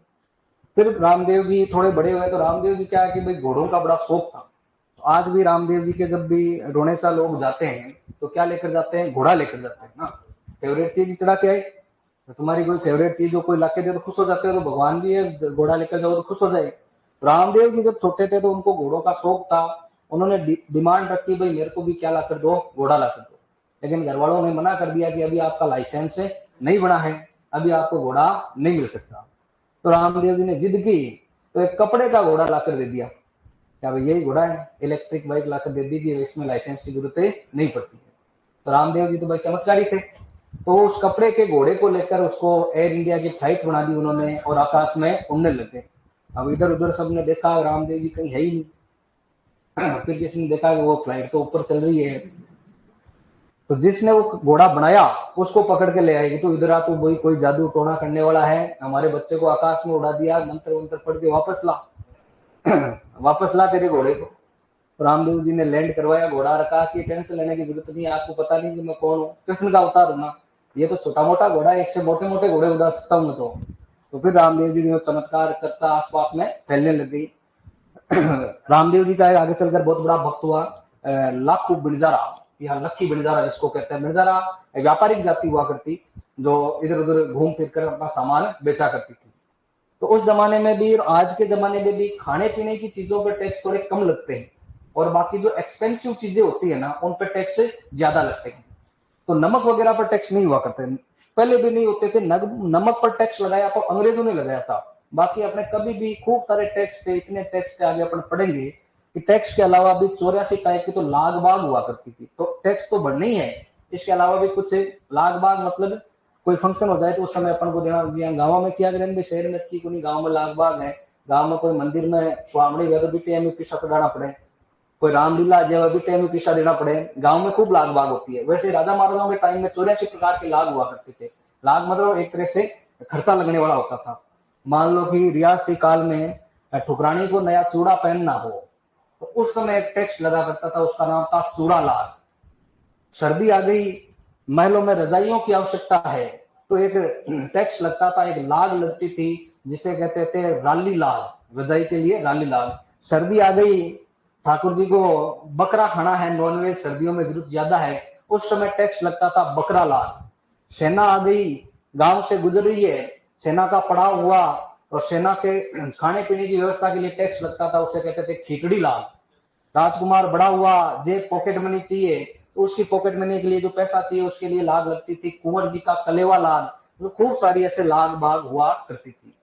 फिर रामदेव जी थोड़े बड़े हुए तो रामदेव जी क्या है कि भाई घोड़ों का बड़ा शौक था। तो आज भी रामदेव जी के जब भी रोनेचा लोग जाते हैं तो क्या लेकर जाते हैं, घोड़ा लेकर जाते हैं ना। फेवरेट चीज चढ़ा के आए, तो तुम्हारी कोई फेवरेट चीज जो कोई लाके दे तो खुश हो जाते हो, तो भगवान भी है घोड़ा लेकर जाओ तो खुश हो जाए। रामदेव जी जब छोटे थे तो उनको घोड़ों का शौक था, उन्होंने डिमांड रखी भाई मेरे को भी क्या ला कर दो, घोड़ा ला कर दो। लेकिन घर वालों ने मना कर दिया कि अभी आपका लाइसेंस नहीं बना है, अभी आपको घोड़ा नहीं मिल सकता। तो रामदेव जी ने जिद की तो एक कपड़े का घोड़ा लाकर दे दिया, क्या भाई यही घोड़ा है, इलेक्ट्रिक बाइक लाकर दे दी कि इसमें लाइसेंस की जरूरत नहीं पड़ती है। तो रामदेव जी तो भाई चमत्कारी थे, तो उस कपड़े के घोड़े को लेकर उसको एयर इंडिया की फ्लाइट बना दी उन्होंने और आकाश में उड़ने लगे। अब इधर उधर सबने देखा रामदेव जी कहीं है ही नहीं। फिर किसी ने देखा कि वो फ्लाइट तो ऊपर चल रही है, तो जिसने वो घोड़ा बनाया उसको पकड़ के ले आएगी, तो इधर आ तो वही कोई जादू टोना करने वाला है, हमारे बच्चे को आकाश में उड़ा दिया, मंत्र वंत्र पढ़ के वापस ला। वापस ला तेरे घोड़े को। तो रामदेव जी ने लैंड करवाया, घोड़ा रखा कि टेंशन लेने की जरूरत नहीं, आपको पता नहीं कि मैं कौन हूँ, कृष्ण का अवतार हूं ना, ये तो छोटा मोटा घोड़ा है, इससे मोटे मोटे घोड़े उड़ा सकता हूँ मैं तो फिर रामदेव जी ने चमत्कार चर्चा आसपास में फैलने लग गई। रामदेव जी का आगे चलकर बहुत बड़ा भक्त हुआ लाखू बिरजारा, या लक्की बिरजारा जिसको कहते हैं। बिरजारा व्यापारिक जाति हुआ करती जो इधर उधर घूम फिर कर अपना सामान बेचा करती थी। तो उस जमाने में भी और आज के जमाने में भी खाने पीने की चीजों पर टैक्स थोड़े कम लगते हैं, और बाकी जो एक्सपेंसिव चीजें होती है ना उन पर टैक्स ज्यादा लगते हैं। तो नमक वगैरह पर टैक्स नहीं हुआ करते, पहले भी नहीं होते थे। नमक पर टैक्स लगाया तो अंग्रेजों ने लगाया था, बाकी अपने कभी भी खूब सारे टैक्स थे, इतने टैक्स के आगे अपन पढ़ेंगे कि टैक्स के अलावा भी 84 टाइप की तो लाग बाग हुआ करती थी। तो टैक्स तो बढ़ने ही है, इसके अलावा भी कुछ लाग बाग, मतलब कोई फंक्शन हो जाए तो उस समय अपन को देना। गाँव में किया करें, शहर में की कोई गाँव में लाग बाग है, गाँव में कोई मंदिर में स्वामी गए तो भी टाइम में पैसा चढ़ाना पड़े, कोई रामलीला जो भी टाइम में पैसा देना पड़े। गांव में खूब लाग बाग होती है। वैसे राजा महाराजाओं के टाइम में 84 प्रकार के लाग हुआ करते थे। लाग मतलब एक तरह से खर्चा लगने वाला होता था। मान लो कि रियासती काल में ठुकरानी को नया चूड़ा पहनना हो तो उस समय एक टैक्स लगा करता था, उसका नाम था चूड़ा लाग। सर्दी आ गई, महलों में रजाइयों की आवश्यकता है तो एक टैक्स लगता था, एक लाग लगती थी जिसे कहते थे राली लाग, रजाई के लिए राली लाग। सर्दी आ गई, ठाकुर जी को बकरा खाना है, नॉनवेज सर्दियों में जरूरत ज्यादा है, उस समय टैक्स लगता था बकरा लाग। सेना आ गई, गांव से गुजर रही है, सेना का पड़ाव हुआ और सेना के खाने पीने की व्यवस्था के लिए टैक्स लगता था, उसे कहते थे खिचड़ी लाग। राजकुमार बड़ा हुआ, जेब पॉकेट मनी चाहिए तो उसकी पॉकेट मनी के लिए जो पैसा चाहिए उसके लिए लाग लगती थी, कुंवर जी का कलेवा लाग। तो खूब सारी ऐसे लाग बाग हुआ करती थी।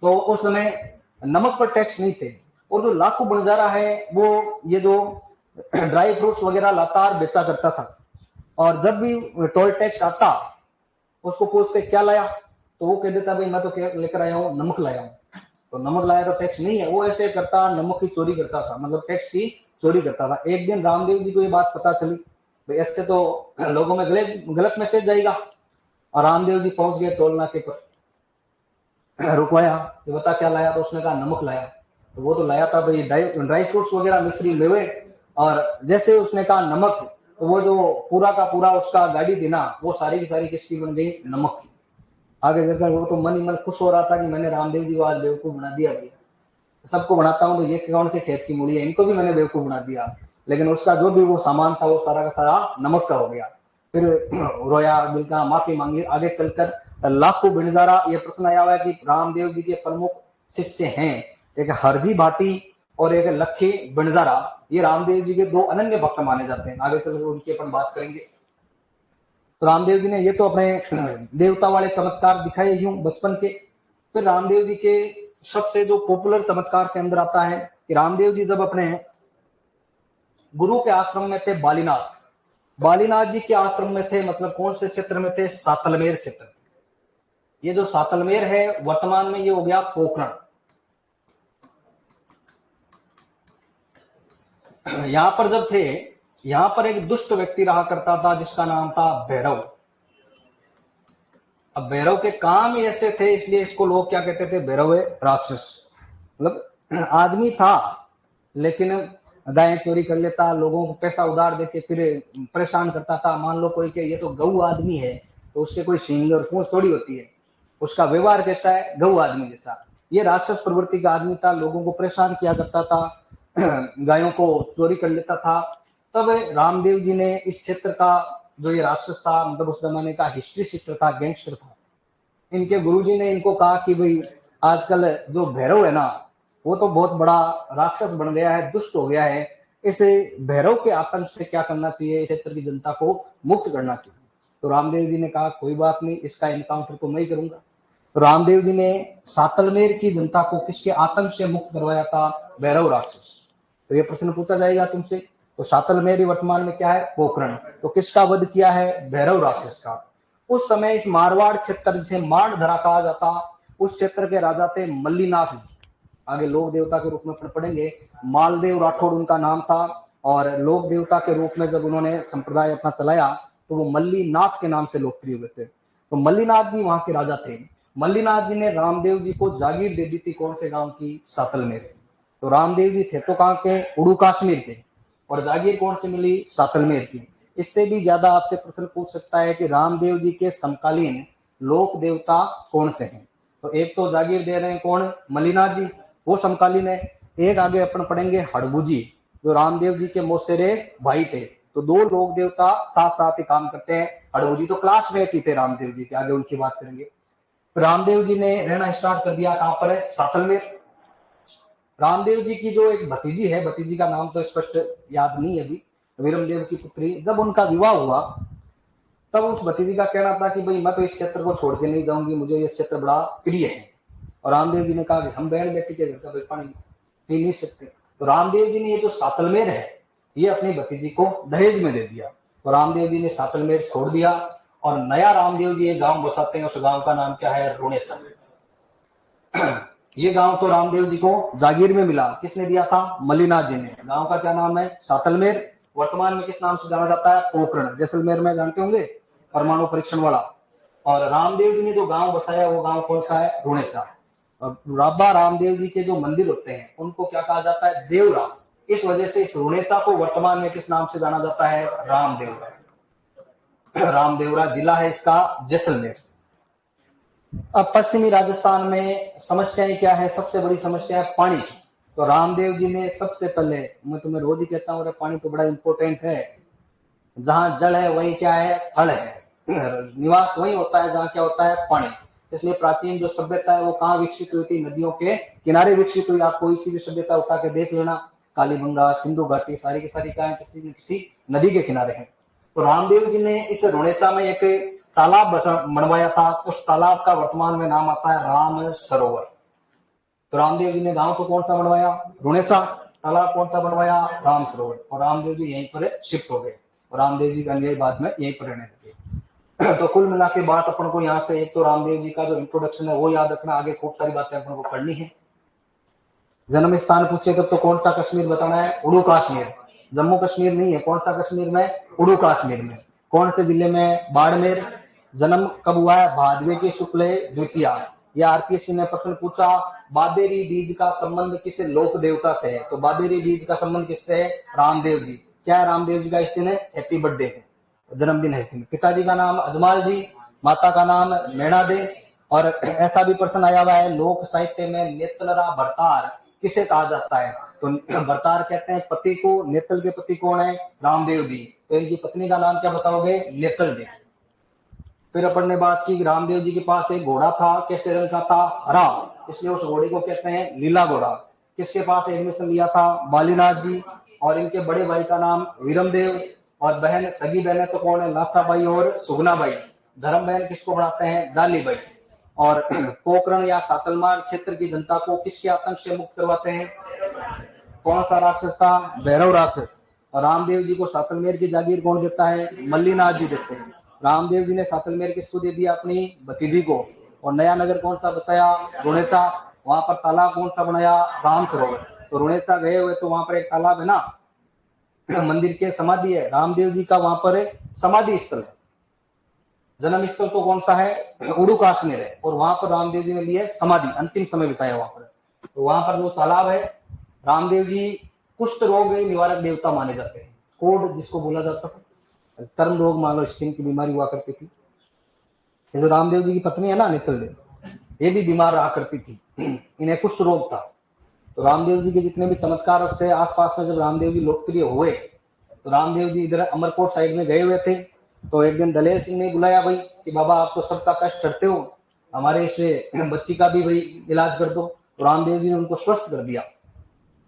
तो उस समय नमक पर टैक्स नहीं थे। और जो लाखू बंजारा है वो ये जो ड्राई फ्रूट्स वगैरह लातार बेचा करता था, और जब भी टोल टैक्स आता उसको पूछते क्या लाया, तो वो कह देता भाई मैं तो लेकर आया हूँ नमक लाया हूँ। तो नमक लाया तो टैक्स नहीं है, वो ऐसे करता, नमक की चोरी करता था, मतलब टैक्स की चोरी करता था। एक दिन रामदेव जी को ये बात पता चली, भाई ऐसे तो लोगों में गलत मैसेज जाएगा, और रामदेव जी पहुंच गए टोल नाके पर, रुकवाया कि बता क्या लाया, तो उसने कहा नमक लाया। तो वो तो लाया था भाई ड्राई फ्रूट्स वगैरह मिश्री मेवे, और जैसे उसने कहा नमक, तो वो जो पूरा का पूरा उसका गाड़ी थी ना, वो सारी की सारी किसकी बन गई, नमक की। आगे चलकर वो तो मन ही मन खुश हो रहा था कि मैंने रामदेव जी को आज बेवकूफ बना दिया। सबको बनाता हूँ तो ये कौन से खेत की मूली है, इनको भी मैंने बेवकूफ बना दिया। लेकिन उसका जो भी वो सामान था वो सारा का सारा नमक का हो गया। फिर रोया, बिल्का, माफी मांगी। आगे चलकर लाखों बिनजारा ये प्रश्न आया हुआ है कि रामदेव जी के प्रमुख शिष्य हैं एक हरजी भाटी और एक लखी बिनजारा, ये रामदेव जी के दो अनन्य भक्त माने जाते हैं। आगे चलकर उनकी अपन बात करेंगे। तो रामदेव जी ने ये तो अपने देवता वाले चमत्कार दिखाए यूं बचपन के। फिर रामदेव जी के सबसे जो पॉपुलर चमत्कार के अंदर आता है कि रामदेव जी जब अपने गुरु के आश्रम में थे बालीनाथ, बालीनाथ जी के आश्रम में थे, मतलब कौन से क्षेत्र में थे, सातलमेर क्षेत्र। ये जो सातलमेर है वर्तमान में ये हो गया पोखरण। यहां पर जब थे, यहां पर एक दुष्ट व्यक्ति रहा करता था जिसका नाम था भैरव। अब भैरव के काम ही ऐसे थे इसलिए इसको लोग क्या कहते थे, भैरव राक्षस। मतलब आदमी था लेकिन गायें चोरी कर लेता, लोगों को पैसा उधार देके फिर परेशान करता था। मान लो कोई के ये तो गऊ आदमी है तो उसके कोई सींग और पूंछ थोड़ी होती है, उसका व्यवहार कैसा है, गऊ आदमी जैसा। ये राक्षस प्रवृत्ति का आदमी था, लोगों को परेशान किया करता था, गायों को चोरी कर लेता था। तब रामदेव जी ने इस क्षेत्र का जो ये राक्षस था, मतलब उस जमाने का हिस्ट्री शीटर था, गैंगस्टर था, इनके गुरुजी ने इनको कहा कि भाई आजकल जो भैरव है ना वो तो बहुत बड़ा राक्षस बन गया है, दुष्ट हो गया है, इस भैरव के आतंक से क्या करना चाहिए, इस क्षेत्र की जनता को मुक्त करना चाहिए। तो रामदेव जी ने कहा कोई बात नहीं, इसका एनकाउंटर तो मैं ही करूंगा। तो रामदेव जी ने सातलमेर की जनता को किसके आतंक से मुक्त करवाया था, भैरव राक्षस। तो ये प्रश्न पूछा जाएगा तुमसे। तो सातलमेर वर्तमान में क्या है, पोखरण। तो किसका वध किया है, भैरव राक्षस का। उस समय इस मारवाड़ क्षेत्र जिसे मांडधरा कहा जाता, उस क्षेत्र के राजा थे मल्लीनाथ जी। आगे लोक देवता के रूप में पढ़ेंगे, मालदेव राठौड़ उनका नाम था। और लोक देवता के रूप में जब उन्होंने संप्रदाय अपना चलाया तो वो मल्लीनाथ के नाम से लोकप्रिय हुए थे। तो मल्लीनाथ जी वहां के राजा थे। मल्लीनाथ जी ने रामदेव जी को जागीर दे दी थी, कौन से गांव की, सातलमेर। तो रामदेव जी थे तो कहाँ के, उड़ू कश्मीर के, और जागीर कौन से मिली, सातलमेर की। इससे भी ज्यादा आपसे प्रश्न पूछ सकता है कि रामदेव जी के समकालीन लोक देवता कौन से हैं। तो एक तो जागीर दे रहे हैं कौन, मल्लीनाथ जी, वो समकालीन है। एक आगे अपन पढ़ेंगे हड़बू जी, जो रामदेव जी के मौसेरे भाई थे। तो दो लोक देवता साथ साथ ही काम करते हैं। हड़बू जी तो क्लासमेट ही थे रामदेव जी के, आगे उनकी बात करेंगे। रामदेव जी ने रहना स्टार्ट कर दिया कहां पर है, सातलमेर। रामदेव जी की जो एक भतीजी है, भतीजी का नाम तो स्पष्ट याद नहीं है अभी, वीरमदेव की पुत्री, जब उनका विवाह हुआ तब उस भतीजी का कहना था कि भाई मैं तो इस क्षेत्र को छोड़ के नहीं जाऊंगी, मुझे ये क्षेत्र बड़ा प्रिय है। और रामदेव जी ने कहा कि हम बहन बेटी के घर का पानी पी नहीं सकते। तो रामदेव जी ने ये जो सातलमेर है ये अपनी भतीजी को दहेज में दे दिया। तो रामदेव जी ने सातलमेर छोड़ दिया और नया रामदेव जी एक गांव बसाते हैं। उस गांव का नाम क्या है? रुणेचा। ये गांव तो रामदेव जी को जागीर में मिला। किसने दिया था? मल्लीनाथ जी ने। गांव का क्या नाम है? सातलमेर। वर्तमान में किस नाम से जाना जाता है? पोखरण। जैसलमेर में जानते होंगे, परमाणु परीक्षण वाला। और रामदेव जी ने जो गांव बसाया वो गांव कौन सा है? रुणेचा। और बाबा रामदेव जी के जो मंदिर होते हैं उनको क्या कहा जाता है? देवरा। इस वजह से इस रुणेचा को वर्तमान में किस नाम से जाना जाता है? रामदेवरा। रामदेवरा जिला है इसका, जैसलमेर। अब पश्चिमी राजस्थान में समस्याएं क्या है? सबसे बड़ी समस्या है पानी की। तो रामदेव जी ने सबसे पहले, मैं तुम्हें रोज ही कहता हूँ पानी तो बड़ा इंपॉर्टेंट है। जहां जल है वहीं क्या है? फल है। निवास वहीं होता है जहां क्या होता है? पानी। इसलिए प्राचीन जो सभ्यता है वो कहाँ विकसित हुई थी? नदियों के किनारे विकसित हुई। आप कोई सी भी सभ्यता उठा के देख लेना, कालीबंगा, सिंधु घाटी, सारी की सारी क्या है? किसी न किसी नदी के किनारे है। तो रामदेव जी ने इस रुणेचा में एक तालाब बनवाया था। उस तालाब का वर्तमान में नाम आता है राम सरोवर। तो रामदेव जी ने गांव तो कौन सा बनवाया? रुणेचा। तालाब कौन सा बनवाया? राम सरोवर। और रामदेव जी यहीं पर शिफ्ट हो गए और रामदेव जी का अनुयायी बाद में यहीं पर रहने लगे। तो कुल मिला के बात अपन को यहाँ से, एक तो रामदेव जी का जो इंट्रोडक्शन है वो याद रखना, आगे खूब सारी बातें अपन को पढ़नी है। जन्म स्थान पूछे तब तो कौन सा कश्मीर बताना है? उड़ू कश्मीर। जम्मू कश्मीर नहीं है। कौन सा कश्मीर में? उड़ू कश्मीर में। कौन से जिले में? बाड़मेर। जन्म कब हुआ है? भादवे की शुक्ल द्वितीया। या आरपीएससी ने प्रश्न पूछा, बाबेरी बीज का संबंध किस लोक देवता से है? तो बाबेरी बीज का संबंध किससे है? रामदेव जी। क्या है? रामदेव जी का इस दिन हैप्पी बर्थडे है, जन्मदिन है इस दिन। पिताजी का नाम अजमाल जी, माता का नाम मैणा दे। और ऐसा भी प्रश्न आया हुआ है, लोक साहित्य में नेतलरा भरतार किसे कहा जाता है? तो भरतार कहते हैं पति को। नेतल के पति कौन है? रामदेव जी। तो इनकी पत्नी का नाम क्या बताओगे? नेतल देव। फिर अपन ने बात की रामदेव जी के पास एक घोड़ा था। कैसे रंग का था? हरा। इसलिए उस घोड़े को कहते हैं लीला घोड़ा। किसके पास एडमिशन लिया था? बालीनाथ जी। और इनके बड़े भाई का नाम वीरमदेव। और बहन, सगी बहन तो कौन है? लासाबाई और सुगनाबाई। धर्म बहन किसको बढ़ाते हैं? डालीबाई। और पोखरण या सातलमार क्षेत्र की जनता को किसके आतंक से मुक्त करवाते हैं? कौन सा राक्षस था? भैरव राक्षस। और रामदेव जी को सातलमेर की जागीर कौन देता है? मल्लीनाथ जी देते हैं। रामदेव जी ने सातलमेर किसको दे दिया? अपनी भतीजी को। और नया नगर कौन सा बसाया? रुणेचा। वहां पर तालाब कौन सा बनाया? राम सरोवर। तो रुणेचा गए हुए तो वहां पर एक तालाब है ना, मंदिर के समाधि है रामदेव जी का, वहां पर समाधि स्थल है। जन्म स्थल तो कौन सा है? उड़ू कश्मीर है। और वहां पर रामदेव जी ने लिए समाधि, अंतिम समय बिताया वहां पर। तो वहां पर जो तालाब है, रामदेव जी कुष्ठ रोग निवारक देवता माने जाते हैं। कोड जिसको बोला जाता है, चर्म रोग मान लो, स्किन की बीमारी हुआ करती थी। ये जो रामदेव जी की पत्नी है ना, नितल देव, ये भी बीमार रहा करती थी। इन्हें कुष्ठ रोग था। तो रामदेव जी के जितने भी चमत्कार से आसपास में जब रामदेव जी लोकप्रिय हुए, तो रामदेव जी इधर अमरकोट साइड में गए हुए थे। तो एक दिन दलेर सिंह ने बुलाया भाई कि बाबा आप तो सबका कष्ट करते हो, हमारे इस बच्ची का भी भाई इलाज कर दो। तो रामदेव जी ने उनको स्वस्थ कर दिया।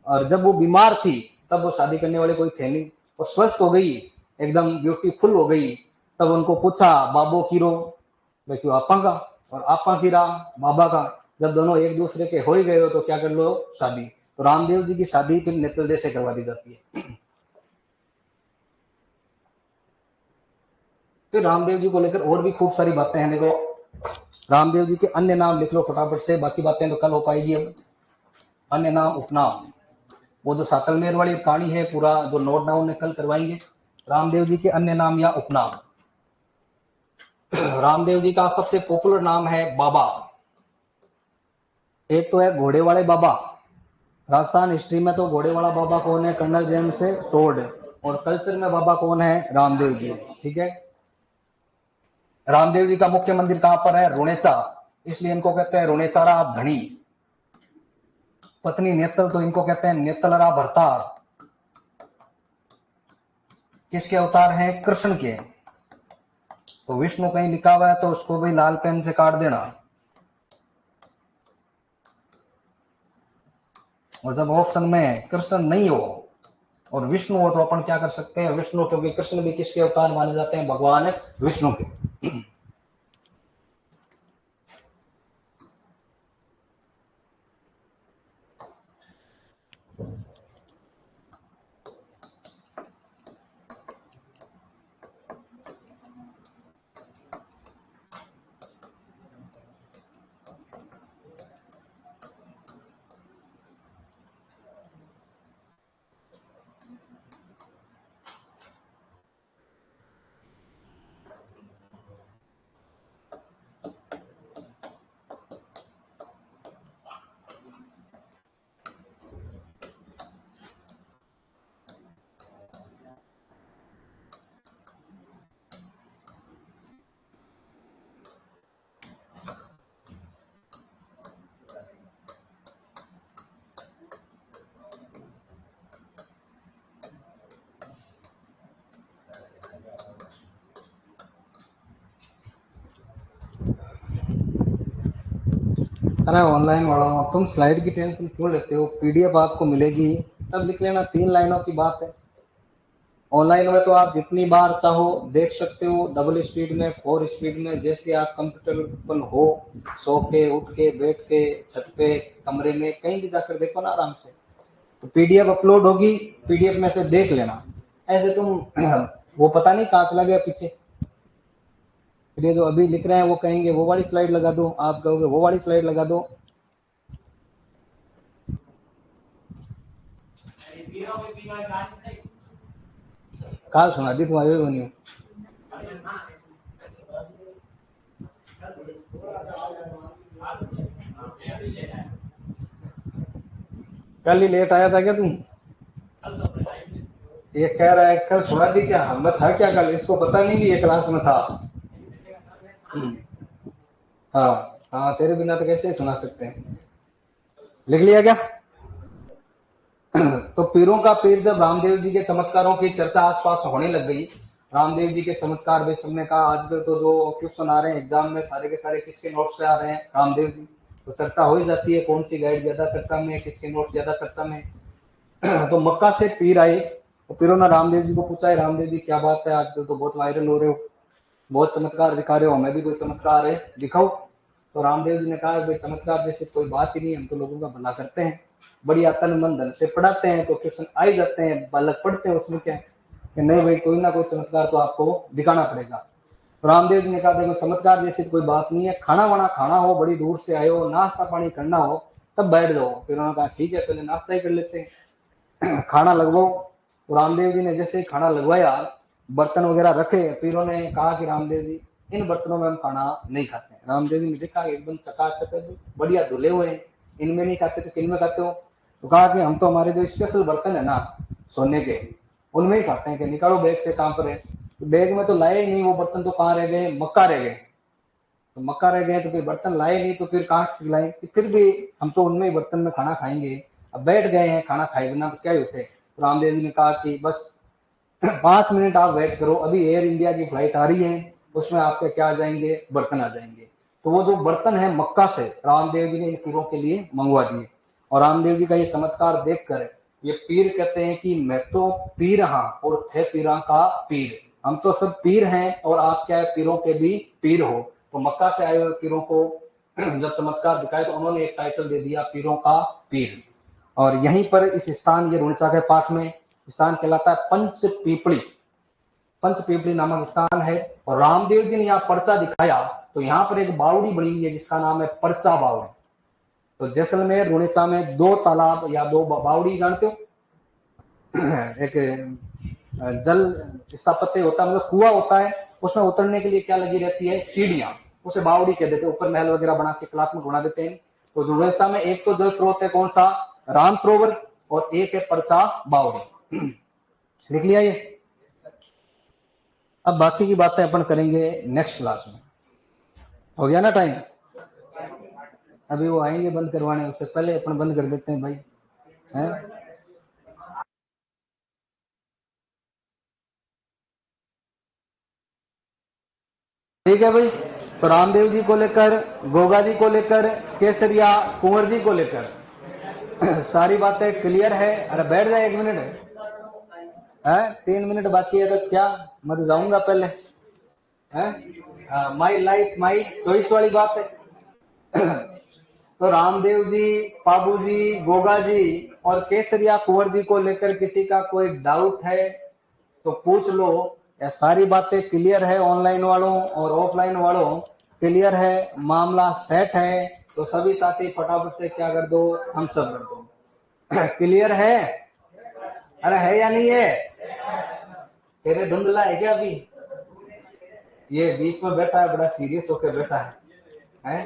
और जब वो बीमार थी तब वो शादी करने वाले कोई थे नहीं, वो स्वस्थ हो गई, एकदम ब्यूटीफुल हो गई। तब उनको पूछा बाबो कीरो, मैं क्यों आपा का, और आपा की राम बाबा का। जब दोनों एक दूसरे के हो ही गए हो तो क्या कर लो? शादी। तो रामदेव जी की शादी फिर नेतल से करवा दी जाती है। फिर रामदेव जी को लेकर और भी खूब सारी बातें हैं। देखो, रामदेव जी के अन्य नाम लिख लो फटाफट से, बाकी बातें तो कल हो पाएगी। अब अन्य नाम, उपनाम, वो जो सातलमेर वाली कहानी है पूरा जो नोट डाउन कल करवाएंगे। रामदेव जी के अन्य नाम या उपनाम। रामदेव जी का सबसे पॉपुलर नाम है बाबा। एक तो है घोड़े वाले बाबा। राजस्थान हिस्ट्री में तो घोड़े वाला बाबा कौन है? Colonel James Tod. और कल्चर में बाबा कौन है? रामदेव जी। ठीक है। रामदेव जी का मुख्य मंदिर कहां पर है? रुणेचा। इसलिए इनको कहते हैं रुणेचारा धनी। पत्नी नेतल तो इनको कहते हैं नेतलरा भरतार। किसके अवतार हैं? कृष्ण के। तो विष्णु कहीं लिखा हुआ है तो उसको भी लाल पेन से काट देना। और जब ऑप्शन में कृष्ण नहीं हो और विष्णु हो तो अपन क्या कर सकते हैं? विष्णु, क्योंकि कृष्ण भी किसके अवतार माने जाते हैं? भगवान विष्णु के। अरे ऑनलाइन वाला तुम स्लाइड की टेंशन क्यों लेते हो, पीडीएफ आपको मिलेगी तब लिख लेना, 3 लाइनों की बात है। ऑनलाइन में तो आप जितनी बार चाहो देख सकते हो, डबल स्पीड में, 4 स्पीड में, जैसे आप कंफर्टेबल हो, सो के, उठ के, बैठ के, छत पे, कमरे में, कहीं भी जाकर देखो ना आराम से। तो पीडीएफ अपलोड होगी, पीडीएफ में से देख लेना। ऐसे तुम वो पता नहीं कहाँ चला गया पीछे, फिर ये जो अभी लिख रहे हैं वो कहेंगे वो वाली स्लाइड लगा दो, आप कहोगे वो वाली स्लाइड लगा दो। काल सुना दी तुम्हारे बनी कल ही लेट आया था क्या तुम? ये कह रहा है कल सुना दी क्या? मैं था क्या कल? इसको पता नहीं कि ये क्लास में था। हाँ हाँ, तेरे बिना तो कैसे सुना सकते हैं। लिख लिया क्या? तो पीरों का पीर जब रामदेव जी के चमत्कारों की चर्चा आसपास होने लग गई, रामदेव जी के चमत्कार वे सबने कहा, आजकल तो जो क्वेश्चन आ रहे हैं एग्जाम में सारे के सारे किसके नोट से आ रहे हैं? रामदेव जी। तो चर्चा हो ही जाती है कौन सी गाइड ज्यादा चर्चा में है, किसके नोट ज्यादा चर्चा में है। तो मक्का से पीर आए, तो पीरों ने रामदेव जी को पूछा, है रामदेव जी क्या बात है, आजकल तो बहुत वायरल हो रहे हो, बहुत चमत्कार दिखा रहे हो, हमें भी कोई चमत्कार है दिखाओ। तो रामदेव जी ने कहा, भाई चमत्कार जैसे कोई बात ही नहीं, हम तो लोगों का भला करते हैं, बढ़िया तन मन धन से पढ़ाते हैं, तो क्वेश्चन आ ही जाते हैं, बालक पढ़ते हैं, उसमें क्या है कि नहीं भाई कोई ना कोई चमत्कार तो आपको दिखाना पड़ेगा। तो रामदेव जी ने कहा, देखो चमत्कार जैसी कोई बात नहीं है, खाना वाना खाना हो, बड़ी दूर से आए हो, नाश्ता पानी करना हो तब बैठ जाओ। फिर उन्होंने कहा ठीक है पहले नाश्ता ही कर लेते हैं, खाना लगवाओ। तो रामदेव जी ने जैसे ही खाना लगवाया, बर्तन वगैरह रखे, फिर उन्होंने कहा कि रामदेव जी इन बर्तनों में हम खाना नहीं खाते हैं। रामदेव जी ने देखा एकदम चकाचक बढ़िया धुले हुए हैं, इनमें नहीं खाते तो किन में खाते हो? तो कहा कि हम तो हमारे जो स्पेशल बर्तन है ना सोने के, उनमें ही खाते हैं। कि निकालो बैग से, कहाँ पर है? तो बैग में तो लाए ही नहीं वो बर्तन, तो कहाँ रह गए? मक्का रह गए। तो मक्का रह गए तो फिर बर्तन लाए नहीं, तो फिर कहाँ से लाए? फिर भी हम तो उनमें ही बर्तन में खाना खाएंगे, अब बैठ गए हैं खाना खाए बिना तो क्या ही उठे। तो रामदेव जी ने कहा कि बस 5 मिनट आप वेट करो, अभी एयर इंडिया की फ्लाइट आ रही है, उसमें आपके क्या आ जाएंगे? बर्तन आ जाएंगे। तो वो जो बर्तन है मक्का से रामदेव जी ने इन पीरों के लिए मंगवा दिए। और रामदेव जी का ये चमत्कार देखकर ये पीर कहते हैं कि मैं तो पीर हाँ और थे पीरा का पीर, हम तो सब पीर हैं और आप क्या है? पीरों के भी पीर हो। तो मक्का से आए हुए पीरों को जब चमत्कार दिखाए तो उन्होंने एक टाइटल दे दिया, पीरों का पीर। और यहीं पर इस स्थान, ये रुणसा के पास में स्थान कहलाता है पंचपीपड़ी। पंचपीपड़ी नामक स्थान है। और रामदेव जी ने यहाँ पर्चा दिखाया तो यहाँ पर एक बावड़ी बनी हुई है जिसका नाम है पर्चा बावड़ी। तो जैसलमेर रुणेचा में 2 तालाब या 2 बावड़ी जानते हो? एक जल स्थापत्य होता है, मतलब कुआं होता है, उसमें उतरने के लिए क्या लगी रहती है? सीढ़ियां, उसे बावड़ी कह देते हैं, ऊपर महल वगैरह बना के कलात्मक बना देते हैं। तो रुणेचा में एक तो जल स्रोत है, कौन सा? राम सरोवर, और एक है पर्चा बावड़ी। लिख लिया ये? अब बाकी की बातें अपन करेंगे नेक्स्ट क्लास में। हो गया ना टाइम? अभी वो आएंगे बंद करवाने, उससे पहले अपन बंद कर देते हैं भाई, हैं? ठीक है भाई। तो रामदेव जी को लेकर, गोगा जी को लेकर, केसरिया कुंवर जी को लेकर सारी बातें क्लियर है। अरे बैठ जाए 1 मिनट है, 3 मिनट बाकी है तो क्या, मैं तो जाऊंगा पहले है। माई लाइफ माई चॉइस वाली बात है। तो रामदेव जी, पाबू जी, गोगा जी और केसरिया कुंवर जी को लेकर किसी का कोई डाउट है तो पूछ लो। या सारी बातें क्लियर है? ऑनलाइन वालों और ऑफलाइन वालों क्लियर है, मामला सेट है? तो सभी साथी फटाफट से क्या कर दो? हम सब कर दो। क्लियर है? अरे है या नहीं है? तेरे धुंधला है क्या अभी? ये बीच में बैठा है, बड़ा सीरियस होकर बैठा है?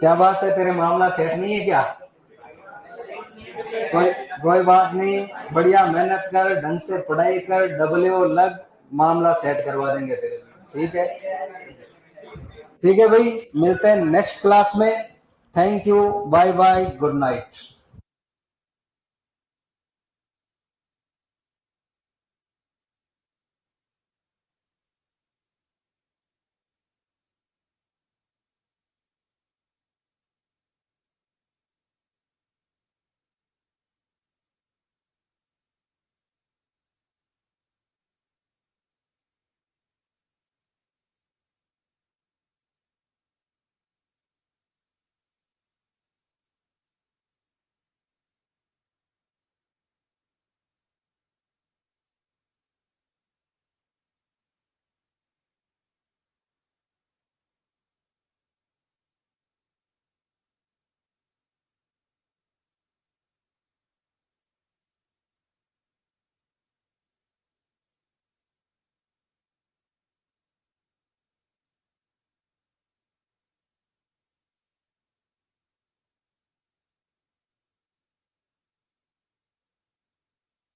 क्या बात है, तेरे मामला सेट नहीं है क्या? कोई कोई बात नहीं, बढ़िया मेहनत कर, ढंग से पढ़ाई कर, डब्ल्यू लग, मामला सेट करवा देंगे तेरे। ठीक है? ठीक है भाई, मिलते हैं नेक्स्ट क्लास में। Thank you, bye bye, good night.